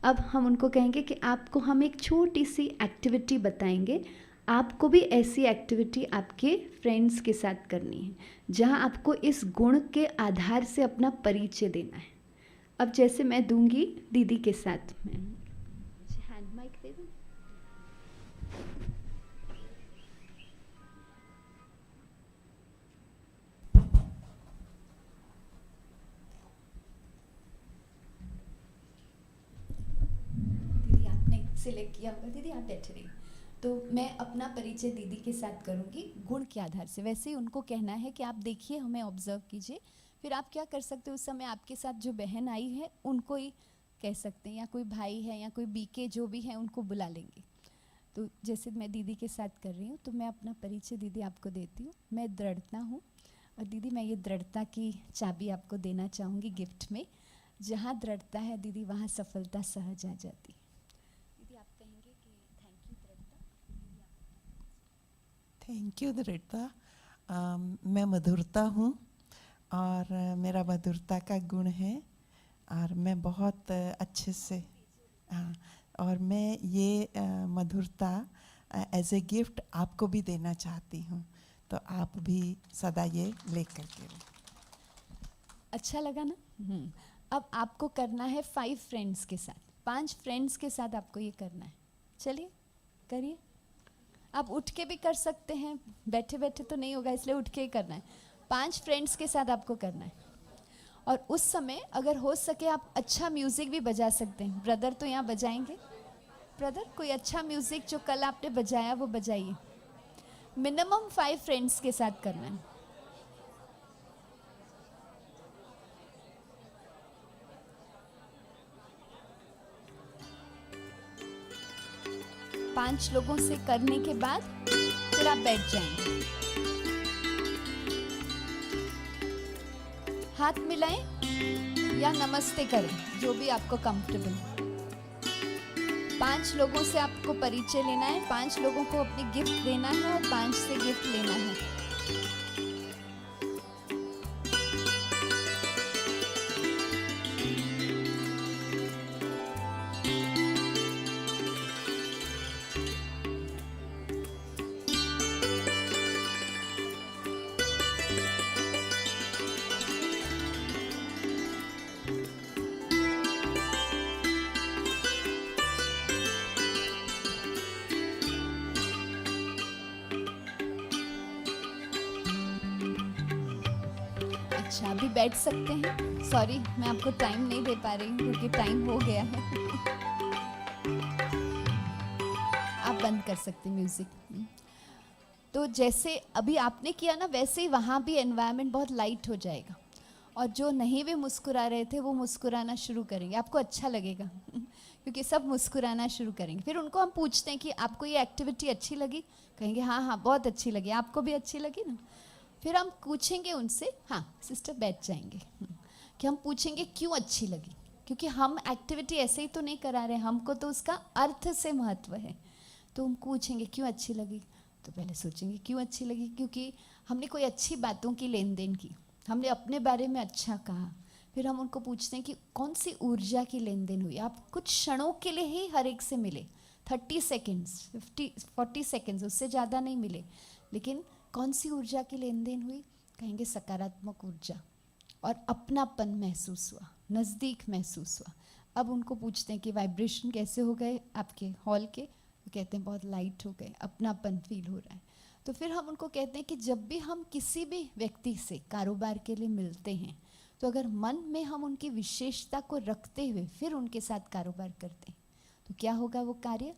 अब हम उनको कहेंगे कि आपको हम एक छोटी सी एक्टिविटी बताएंगे। आपको भी ऐसी एक्टिविटी आपके फ्रेंड्स के साथ करनी है जहाँ आपको इस गुण के आधार से अपना परिचय देना है। अब जैसे मैं दूंगी दीदी के साथ में, हैंड माइक दे दूँ। सिलेक्ट किया होगा। दीदी आप बैठे रहिए। तो मैं अपना परिचय दीदी के साथ करूँगी गुण के आधार से। वैसे ही उनको कहना है कि आप देखिए, हमें ऑब्जर्व कीजिए। फिर आप क्या कर सकते हो, उस समय आपके साथ जो बहन आई है उनको ही कह सकते हैं, या कोई भाई है या कोई बीके जो भी है उनको बुला लेंगे। तो जैसे मैं दीदी के साथ कर रही हूँ, तो मैं अपना परिचय दीदी आपको देती हूँ। मैं दृढ़ता हूँ, और दीदी मैं ये दृढ़ता की चाबी आपको देना चाहूँगी गिफ्ट में। जहाँ दृढ़ता है दीदी, वहाँ सफलता सहज आ जाती है। दीदी आप कहेंगे कि थैंक यू दृढ़ता। थैंक यू दृढ़ता। मैं मधुरता हूँ, और मेरा मधुरता का गुण है, और मैं बहुत अच्छे से, हाँ, और मैं ये मधुरता एज ए गिफ्ट आपको भी देना चाहती हूँ, तो आप भी सदा ये लेकर के रहो। अच्छा लगा ना? अब आपको करना है 5 फ्रेंड्स के साथ, 5 फ्रेंड्स के साथ आपको ये करना है। चलिए करिए। आप उठ के भी कर सकते हैं, बैठे बैठे तो नहीं होगा, इसलिए उठ के ही करना है। 5 फ्रेंड्स के साथ आपको करना है। और उस समय अगर हो सके आप अच्छा म्यूज़िक भी बजा सकते हैं। ब्रदर तो यहाँ बजाएंगे। ब्रदर कोई अच्छा म्यूज़िक जो कल आपने बजाया वो बजाइए। मिनिमम 5 फ्रेंड्स के साथ करना है। पांच लोगों से करने के बाद फिर आप बैठ जाएंगे। हाथ मिलाएं या नमस्ते करें, जो भी आपको कंफर्टेबल हो। 5 लोगों से आपको परिचय लेना है, 5 लोगों को अपनी गिफ्ट देना है और 5 से गिफ्ट लेना है। अच्छा अभी बैठ सकते हैं। सॉरी मैं आपको टाइम नहीं दे पा रही हूँ क्योंकि टाइम हो गया है। आप बंद कर सकते हैं म्यूजिक। तो जैसे अभी आपने किया ना, वैसे ही वहाँ भी एनवायरनमेंट बहुत लाइट हो जाएगा, और जो नहीं भी मुस्कुरा रहे थे वो मुस्कुराना शुरू करेंगे। आपको अच्छा लगेगा क्योंकि सब मुस्कुराना शुरू करेंगे। फिर उनको हम पूछते हैं कि आपको ये एक्टिविटी अच्छी लगी? कहेंगे हाँ हाँ बहुत अच्छी लगी। आपको भी अच्छी लगी ना? फिर हम पूछेंगे उनसे, हाँ सिस्टर बैठ जाएंगे, कि हम पूछेंगे क्यों अच्छी लगी, क्योंकि हम एक्टिविटी ऐसे ही तो नहीं करा रहे, हमको तो उसका अर्थ से महत्व है। तो हम पूछेंगे क्यों अच्छी लगी, तो पहले सोचेंगे क्यों अच्छी लगी, क्योंकि हमने कोई अच्छी बातों की लेन देन की, हमने अपने बारे में अच्छा कहा। फिर हम उनको पूछते हैं कि कौन सी ऊर्जा की लेन देन हुई। आप कुछ क्षणों के लिए ही हर एक से मिले, 30 सेकेंड्स 40 सेकेंड्स, उससे ज़्यादा नहीं मिले, लेकिन कौन सी ऊर्जा की लेन देन हुई? कहेंगे सकारात्मक ऊर्जा, और अपनापन महसूस हुआ, नज़दीक महसूस हुआ। अब उनको पूछते हैं कि वाइब्रेशन कैसे हो गए आपके हॉल के, तो कहते हैं बहुत लाइट हो गए, अपनापन फील हो रहा है। तो फिर हम उनको कहते हैं कि जब भी हम किसी भी व्यक्ति से कारोबार के लिए मिलते हैं, तो अगर मन में हम उनकी विशेषता को रखते हुए फिर उनके साथ कारोबार करते हैं, तो क्या होगा? वो कार्य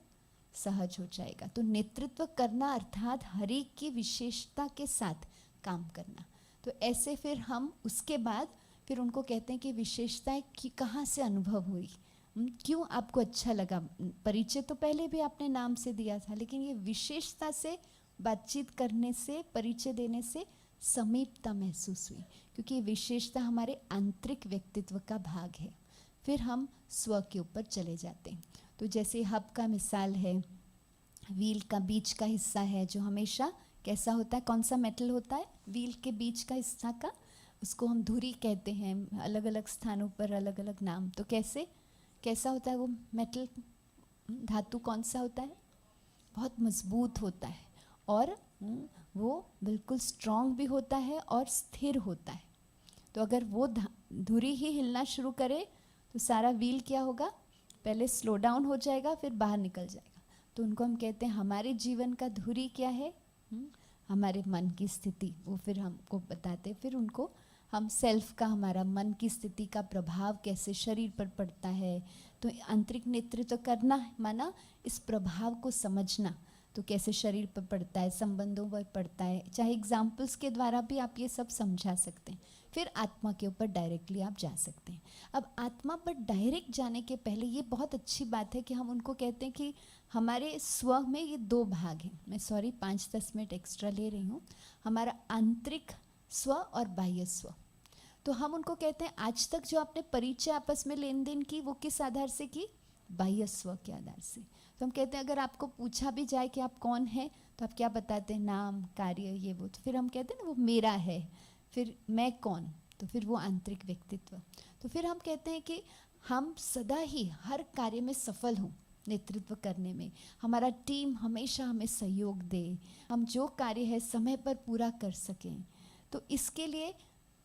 सहज हो जाएगा। तो नेतृत्व करना अर्थात हर एक की विशेषता के साथ काम करना। तो ऐसे फिर हम उसके बाद फिर उनको कहते हैं कि विशेषताएं कि कहाँ से अनुभव हुई, क्यों आपको अच्छा लगा। परिचय तो पहले भी आपने नाम से दिया था, लेकिन ये विशेषता से बातचीत करने से, परिचय देने से समीपता महसूस हुई, क्योंकि विशेषता हमारे आंतरिक व्यक्तित्व का भाग है। फिर हम स्व के ऊपर चले जाते हैं। तो जैसे हब का मिसाल है, व्हील का बीच का हिस्सा है जो हमेशा कैसा होता है, कौन सा मेटल होता है व्हील के बीच का हिस्सा का, उसको हम धुरी कहते हैं। अलग अलग स्थानों पर अलग अलग नाम। तो कैसा होता है वो मेटल, धातु कौन सा होता है? बहुत मजबूत होता है, और वो बिल्कुल स्ट्रॉन्ग भी होता है और स्थिर होता है। तो अगर वो धुरी ही हिलना शुरू करे तो सारा व्हील क्या होगा? पहले स्लो डाउन हो जाएगा, फिर बाहर निकल जाएगा। तो उनको हम कहते हैं हमारे जीवन का धुरी क्या है? हमारे मन की स्थिति। वो फिर हमको बताते, फिर उनको हम सेल्फ का, हमारा मन की स्थिति का प्रभाव कैसे शरीर पर पड़ता है। तो आंतरिक नेतृत्व करना माना इस प्रभाव को समझना, तो कैसे शरीर पर पड़ता है, संबंधों पर पड़ता है, चाहे एग्जाम्पल्स के द्वारा भी आप ये सब समझा सकते हैं। फिर आत्मा के ऊपर डायरेक्टली आप जा सकते हैं। अब आत्मा पर डायरेक्ट जाने के पहले ये बहुत अच्छी बात है कि हम उनको कहते हैं कि हमारे स्व में ये 2 भाग हैं। मैं 5-10 मिनट एक्स्ट्रा ले रही हूँ। हमारा आंतरिक स्व और बाह्य स्व। तो हम उनको कहते हैं आज तक जो आपने परिचय आपस में लेन देन की वो किस आधार से की? बाह्य स्व के आधार से। तो हम कहते हैं अगर आपको पूछा भी जाए कि आप कौन हैं तो आप क्या बताते हैं? नाम, कार्य, ये वो। तो फिर हम कहते हैं ना वो मेरा है। फिर मैं कौन? तो फिर वो आंतरिक व्यक्तित्व। तो फिर हम कहते हैं कि हम सदा ही हर कार्य में सफल हों, नेतृत्व करने में हमारा टीम हमेशा हमें सहयोग दे, हम जो कार्य है समय पर पूरा कर सकें। तो इसके लिए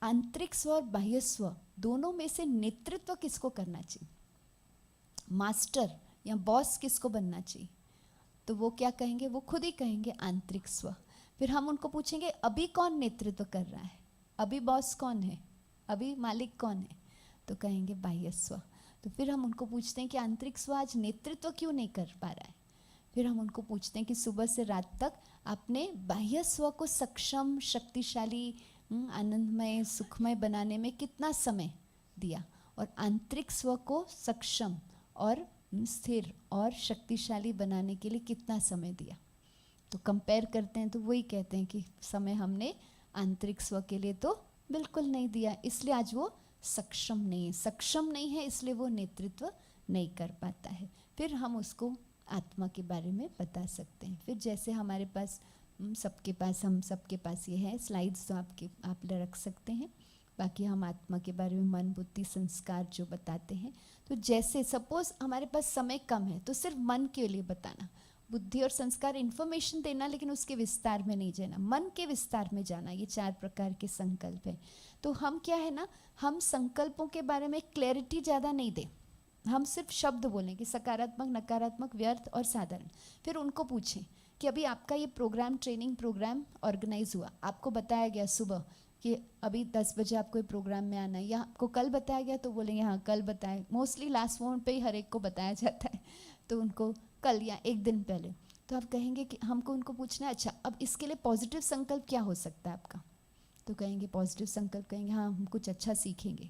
आंतरिक स्व और बाह्य स्व दोनों में से नेतृत्व किसको करना चाहिए? मास्टर या बॉस किसको बनना चाहिए? तो वो क्या कहेंगे? वो खुद ही कहेंगे आंतरिक स्व। फिर हम उनको पूछेंगे अभी कौन नेतृत्व कर रहा है, अभी बॉस कौन है, अभी मालिक कौन है? तो कहेंगे बाह्य स्व। तो फिर हम उनको पूछते हैं कि आंतरिक स्व आज नेतृत्व क्यों नहीं कर पा रहा है? फिर हम उनको पूछते हैं कि सुबह से रात तक आपने बाह्य स्व को सक्षम, शक्तिशाली, आनंदमय, सुखमय बनाने में कितना समय दिया, और आंतरिक स्व को सक्षम और स्थिर और शक्तिशाली बनाने के लिए कितना समय दिया? तो कंपेयर करते हैं तो वही कहते हैं कि समय हमने आंतरिक स्व के लिए तो बिल्कुल नहीं दिया, इसलिए आज वो सक्षम नहीं है, इसलिए वो नेतृत्व नहीं कर पाता है। फिर हम उसको आत्मा के बारे में बता सकते हैं। फिर जैसे हमारे पास हम सबके पास ये है स्लाइड्स, तो आप रख सकते हैं। बाकी हम आत्मा के बारे में मन, बुद्धि, संस्कार जो बताते हैं। तो जैसे सपोज हमारे पास समय कम है तो सिर्फ मन के लिए बताना, बुद्धि और संस्कार इन्फॉर्मेशन देना, लेकिन उसके विस्तार में नहीं जाना, मन के विस्तार में जाना। ये 4 प्रकार के संकल्प हैं। तो हम क्या है ना, हम संकल्पों के बारे में क्लैरिटी ज़्यादा नहीं दें, हम सिर्फ शब्द बोलें कि सकारात्मक, नकारात्मक, व्यर्थ और साधारण। फिर उनको पूछें कि अभी आपका ये प्रोग्राम, ट्रेनिंग प्रोग्राम ऑर्गेनाइज हुआ, आपको बताया गया सुबह कि अभी 10 बजे आपको ये प्रोग्राम में आना है, या आपको कल बताया गया, तो बोलेंगे हाँ कल बताया। मोस्टली लास्ट मोमेंट पे ही हर एक को बताया जाता है, तो उनको कल या एक दिन पहले। तो आप कहेंगे कि हमको उनको पूछना है अच्छा अब इसके लिए पॉजिटिव संकल्प क्या हो सकता है आपका? तो कहेंगे पॉजिटिव संकल्प, कहेंगे हाँ हम कुछ अच्छा सीखेंगे।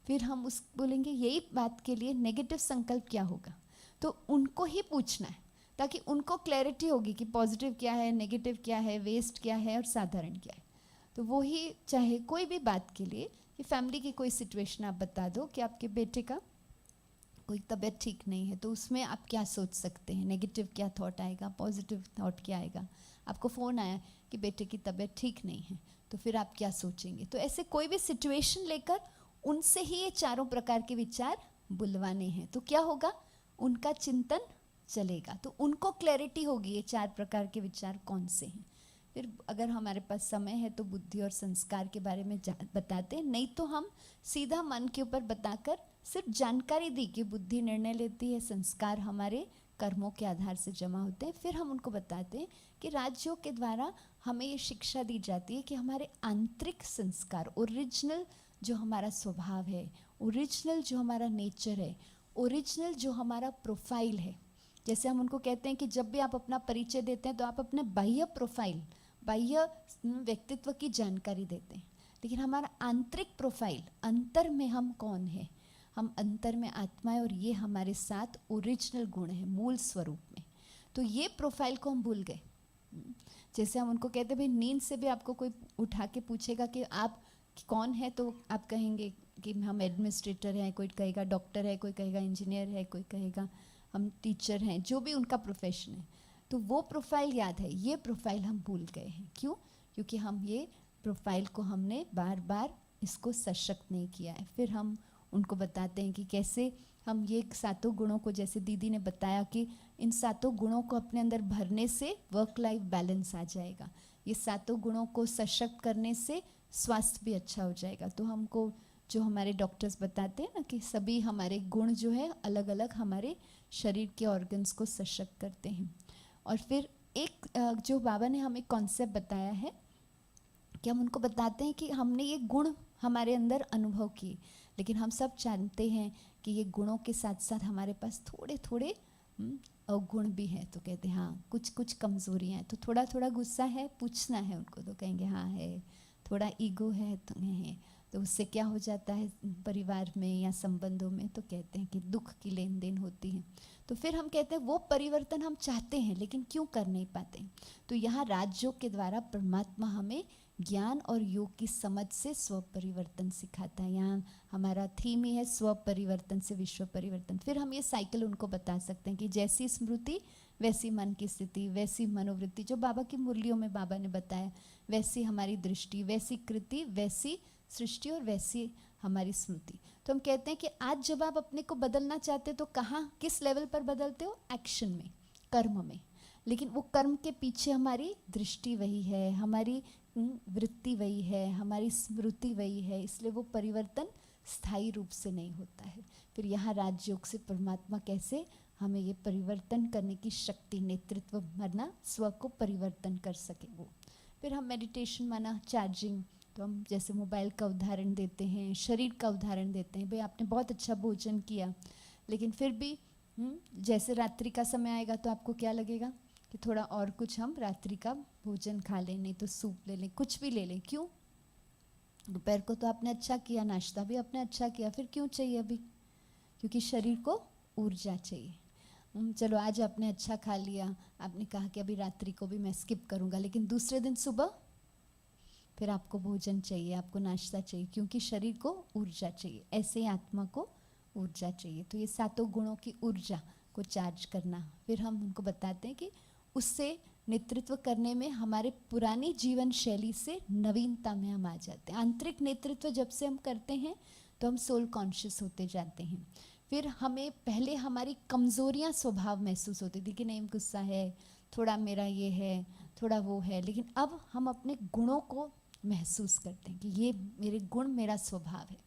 फिर हम उस बोलेंगे यही बात के लिए नेगेटिव संकल्प क्या होगा? तो उनको ही पूछना है ताकि उनको क्लैरिटी होगी कि पॉजिटिव क्या है, नेगेटिव क्या है, वेस्ट क्या है और साधारण क्या है। तो वो ही चाहे कोई भी बात के लिए, कि फैमिली की कोई सिचुएशन आप बता दो कि आपके बेटे का कोई तबीयत ठीक नहीं है, तो उसमें आप क्या सोच सकते हैं, नेगेटिव क्या थॉट आएगा, पॉजिटिव थॉट क्या आएगा। आपको फ़ोन आया कि बेटे की तबीयत ठीक नहीं है, तो फिर आप क्या सोचेंगे? तो ऐसे कोई भी सिचुएशन लेकर उनसे ही ये 4 प्रकार के विचार बुलवाने हैं। तो क्या होगा? उनका चिंतन चलेगा, तो उनको क्लैरिटी होगी ये 4 प्रकार के विचार कौन से हैं। फिर अगर हमारे पास समय है तो बुद्धि और संस्कार के बारे में बताते हैं, नहीं तो हम सीधा मन के ऊपर बताकर सिर्फ जानकारी दी कि बुद्धि निर्णय लेती है, संस्कार हमारे कर्मों के आधार से जमा होते हैं। फिर हम उनको बताते हैं कि राजयोग के द्वारा हमें ये शिक्षा दी जाती है कि हमारे आंतरिक संस्कार, ओरिजिनल जो हमारा स्वभाव है, ओरिजिनल जो हमारा नेचर है, ओरिजिनल जो हमारा प्रोफाइल है। जैसे हम उनको कहते हैं कि जब भी आप अपना परिचय देते हैं तो आप अपने बाह्य प्रोफाइल, बाह्य व्यक्तित्व की जानकारी देते हैं, लेकिन हमारा आंतरिक प्रोफाइल, अंतर में हम कौन है, हम अंतर में आत्मा है और ये हमारे साथ ओरिजिनल गुण है मूल स्वरूप में। तो ये प्रोफाइल को हम भूल गए। जैसे हम उनको कहते हैं भाई नींद से भी आपको कोई उठा के पूछेगा कि आप कौन है, तो आप कहेंगे कि हम एडमिनिस्ट्रेटर हैं, कोई कहेगा डॉक्टर है, कोई कहेगा इंजीनियर है, कोई कहेगा हम टीचर हैं, जो भी उनका प्रोफेशन है। तो वो प्रोफाइल याद है, ये प्रोफाइल हम भूल गए हैं। क्यों? क्योंकि हम ये प्रोफाइल को हमने बार बार इसको सशक्त नहीं किया है। फिर हम उनको बताते हैं कि कैसे हम ये 7 गुणों को, जैसे दीदी ने बताया कि इन 7 गुणों को अपने अंदर भरने से वर्क लाइफ बैलेंस आ जाएगा, ये 7 गुणों को सशक्त करने से स्वास्थ्य भी अच्छा हो जाएगा। तो हमको जो हमारे डॉक्टर्स बताते हैं ना कि सभी हमारे गुण जो है अलग अलग हमारे शरीर के ऑर्गन्स को सशक्त करते हैं। और फिर एक जो बाबा ने हमें कॉन्सेप्ट बताया है कि हम उनको बताते हैं कि हमने ये गुण हमारे अंदर अनुभव किए, लेकिन हम सब जानते हैं कि ये गुणों के साथ साथ हमारे पास थोड़े थोड़े अवगुण भी हैं। तो कहते हैं हाँ कुछ कुछ कमज़ोरियाँ हैं, तो थोड़ा थोड़ा गुस्सा है, पूछना है उनको तो कहेंगे हाँ है, थोड़ा ईगो है तो है। तो उससे क्या हो जाता है परिवार में या संबंधों में, तो कहते हैं कि दुख की लेन देन होती है। तो फिर हम कहते हैं वो परिवर्तन हम चाहते हैं लेकिन क्यों कर नहीं पाते। तो यहाँ राजयोग के द्वारा परमात्मा हमें ज्ञान और योग की समझ से स्व परिवर्तन सिखाता है। यहाँ हमारा थीम ही है स्व परिवर्तन से विश्व परिवर्तन। फिर हम ये साइकिल उनको बता सकते हैं कि जैसी स्मृति वैसी मन की स्थिति, वैसी मनोवृत्ति, जो बाबा की मुरलियों में बाबा ने बताया, वैसी हमारी दृष्टि, वैसी कृति, वैसी सृष्टि और वैसी हमारी स्मृति। तो हम कहते हैं कि आज जब आप अपने को बदलना चाहते तो कहाँ किस लेवल पर बदलते हो, एक्शन में, कर्म में। लेकिन वो कर्म के पीछे हमारी दृष्टि वही है, हमारी वृत्ति वही है, हमारी स्मृति वही है, इसलिए वो परिवर्तन स्थायी रूप से नहीं होता है। फिर यहाँ राजयोग से परमात्मा कैसे हमें ये परिवर्तन करने की शक्ति, नेतृत्व माना स्व को परिवर्तन कर सके वो। फिर हम मेडिटेशन माना चार्जिंग, तो हम जैसे मोबाइल का उदाहरण देते हैं, शरीर का उदाहरण देते हैं। भाई आपने बहुत अच्छा भोजन किया लेकिन फिर भी जैसे रात्रि का समय आएगा तो आपको क्या लगेगा कि थोड़ा और कुछ हम रात्रि का भोजन खा लें, नहीं तो सूप ले लें, कुछ भी ले लें। क्यों? दोपहर को तो आपने अच्छा किया, नाश्ता भी आपने अच्छा किया, फिर क्यों चाहिए अभी? क्योंकि शरीर को ऊर्जा चाहिए। चलो आज आपने अच्छा खा लिया, आपने कहा कि अभी रात्रि को भी मैं स्किप करूँगा, लेकिन दूसरे दिन सुबह फिर आपको भोजन चाहिए, आपको नाश्ता चाहिए, क्योंकि शरीर को ऊर्जा चाहिए। ऐसे ही आत्मा को ऊर्जा चाहिए। तो ये सातों गुणों की ऊर्जा को चार्ज करना, फिर हम उनको बताते हैं कि उससे नेतृत्व करने में हमारे पुरानी जीवन शैली से नवीनता में हम आ जाते हैं। आंतरिक नेतृत्व जब से हम करते हैं तो हम सोल कॉन्शियस होते जाते हैं। फिर हमें पहले हमारी कमज़ोरियाँ स्वभाव महसूस होती थी कि नहीं गुस्सा है, थोड़ा मेरा ये है, थोड़ा वो है, लेकिन अब हम अपने गुणों को महसूस करते हैं कि ये मेरे गुण, मेरा स्वभाव है।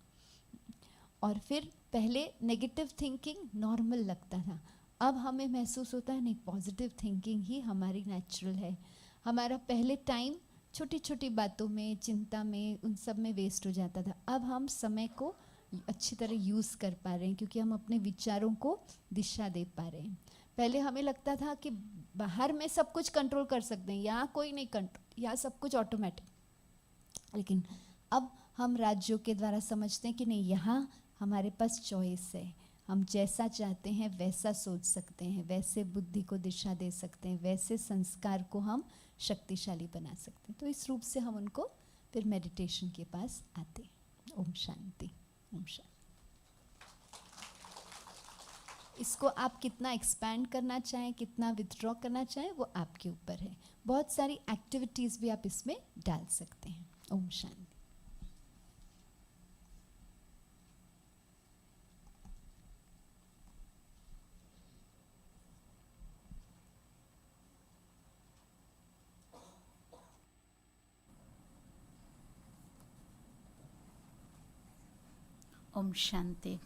और फिर पहले नेगेटिव थिंकिंग नॉर्मल लगता था, अब हमें महसूस होता है नहीं पॉजिटिव थिंकिंग ही हमारी नेचुरल है। हमारा पहले टाइम छोटी छोटी बातों में, चिंता में, उन सब में वेस्ट हो जाता था। अब हम समय को अच्छी तरह यूज़ कर पा रहे हैं क्योंकि हम अपने विचारों को दिशा दे पा रहे हैं। पहले हमें लगता था कि बाहर में सब कुछ कंट्रोल कर सकते हैं, यहाँ कोई नहीं कंट्रोल, यहाँ सब कुछ ऑटोमेटिक। लेकिन अब हम राज्यों के द्वारा समझते हैं कि नहीं, यहाँ हमारे पास चॉइस है, हम जैसा चाहते हैं वैसा सोच सकते हैं, वैसे बुद्धि को दिशा दे सकते हैं, वैसे संस्कार को हम शक्तिशाली बना सकते हैं। तो इस रूप से हम उनको फिर मेडिटेशन के पास आते हैं। ओम शांति, ओम शांति। इसको आप कितना एक्सपैंड करना चाहें, कितना विथड्रॉ करना चाहें, वो आपके ऊपर है। बहुत सारी एक्टिविटीज़ भी आप इसमें डाल सकते हैं। ओम शांति। ओम शांति।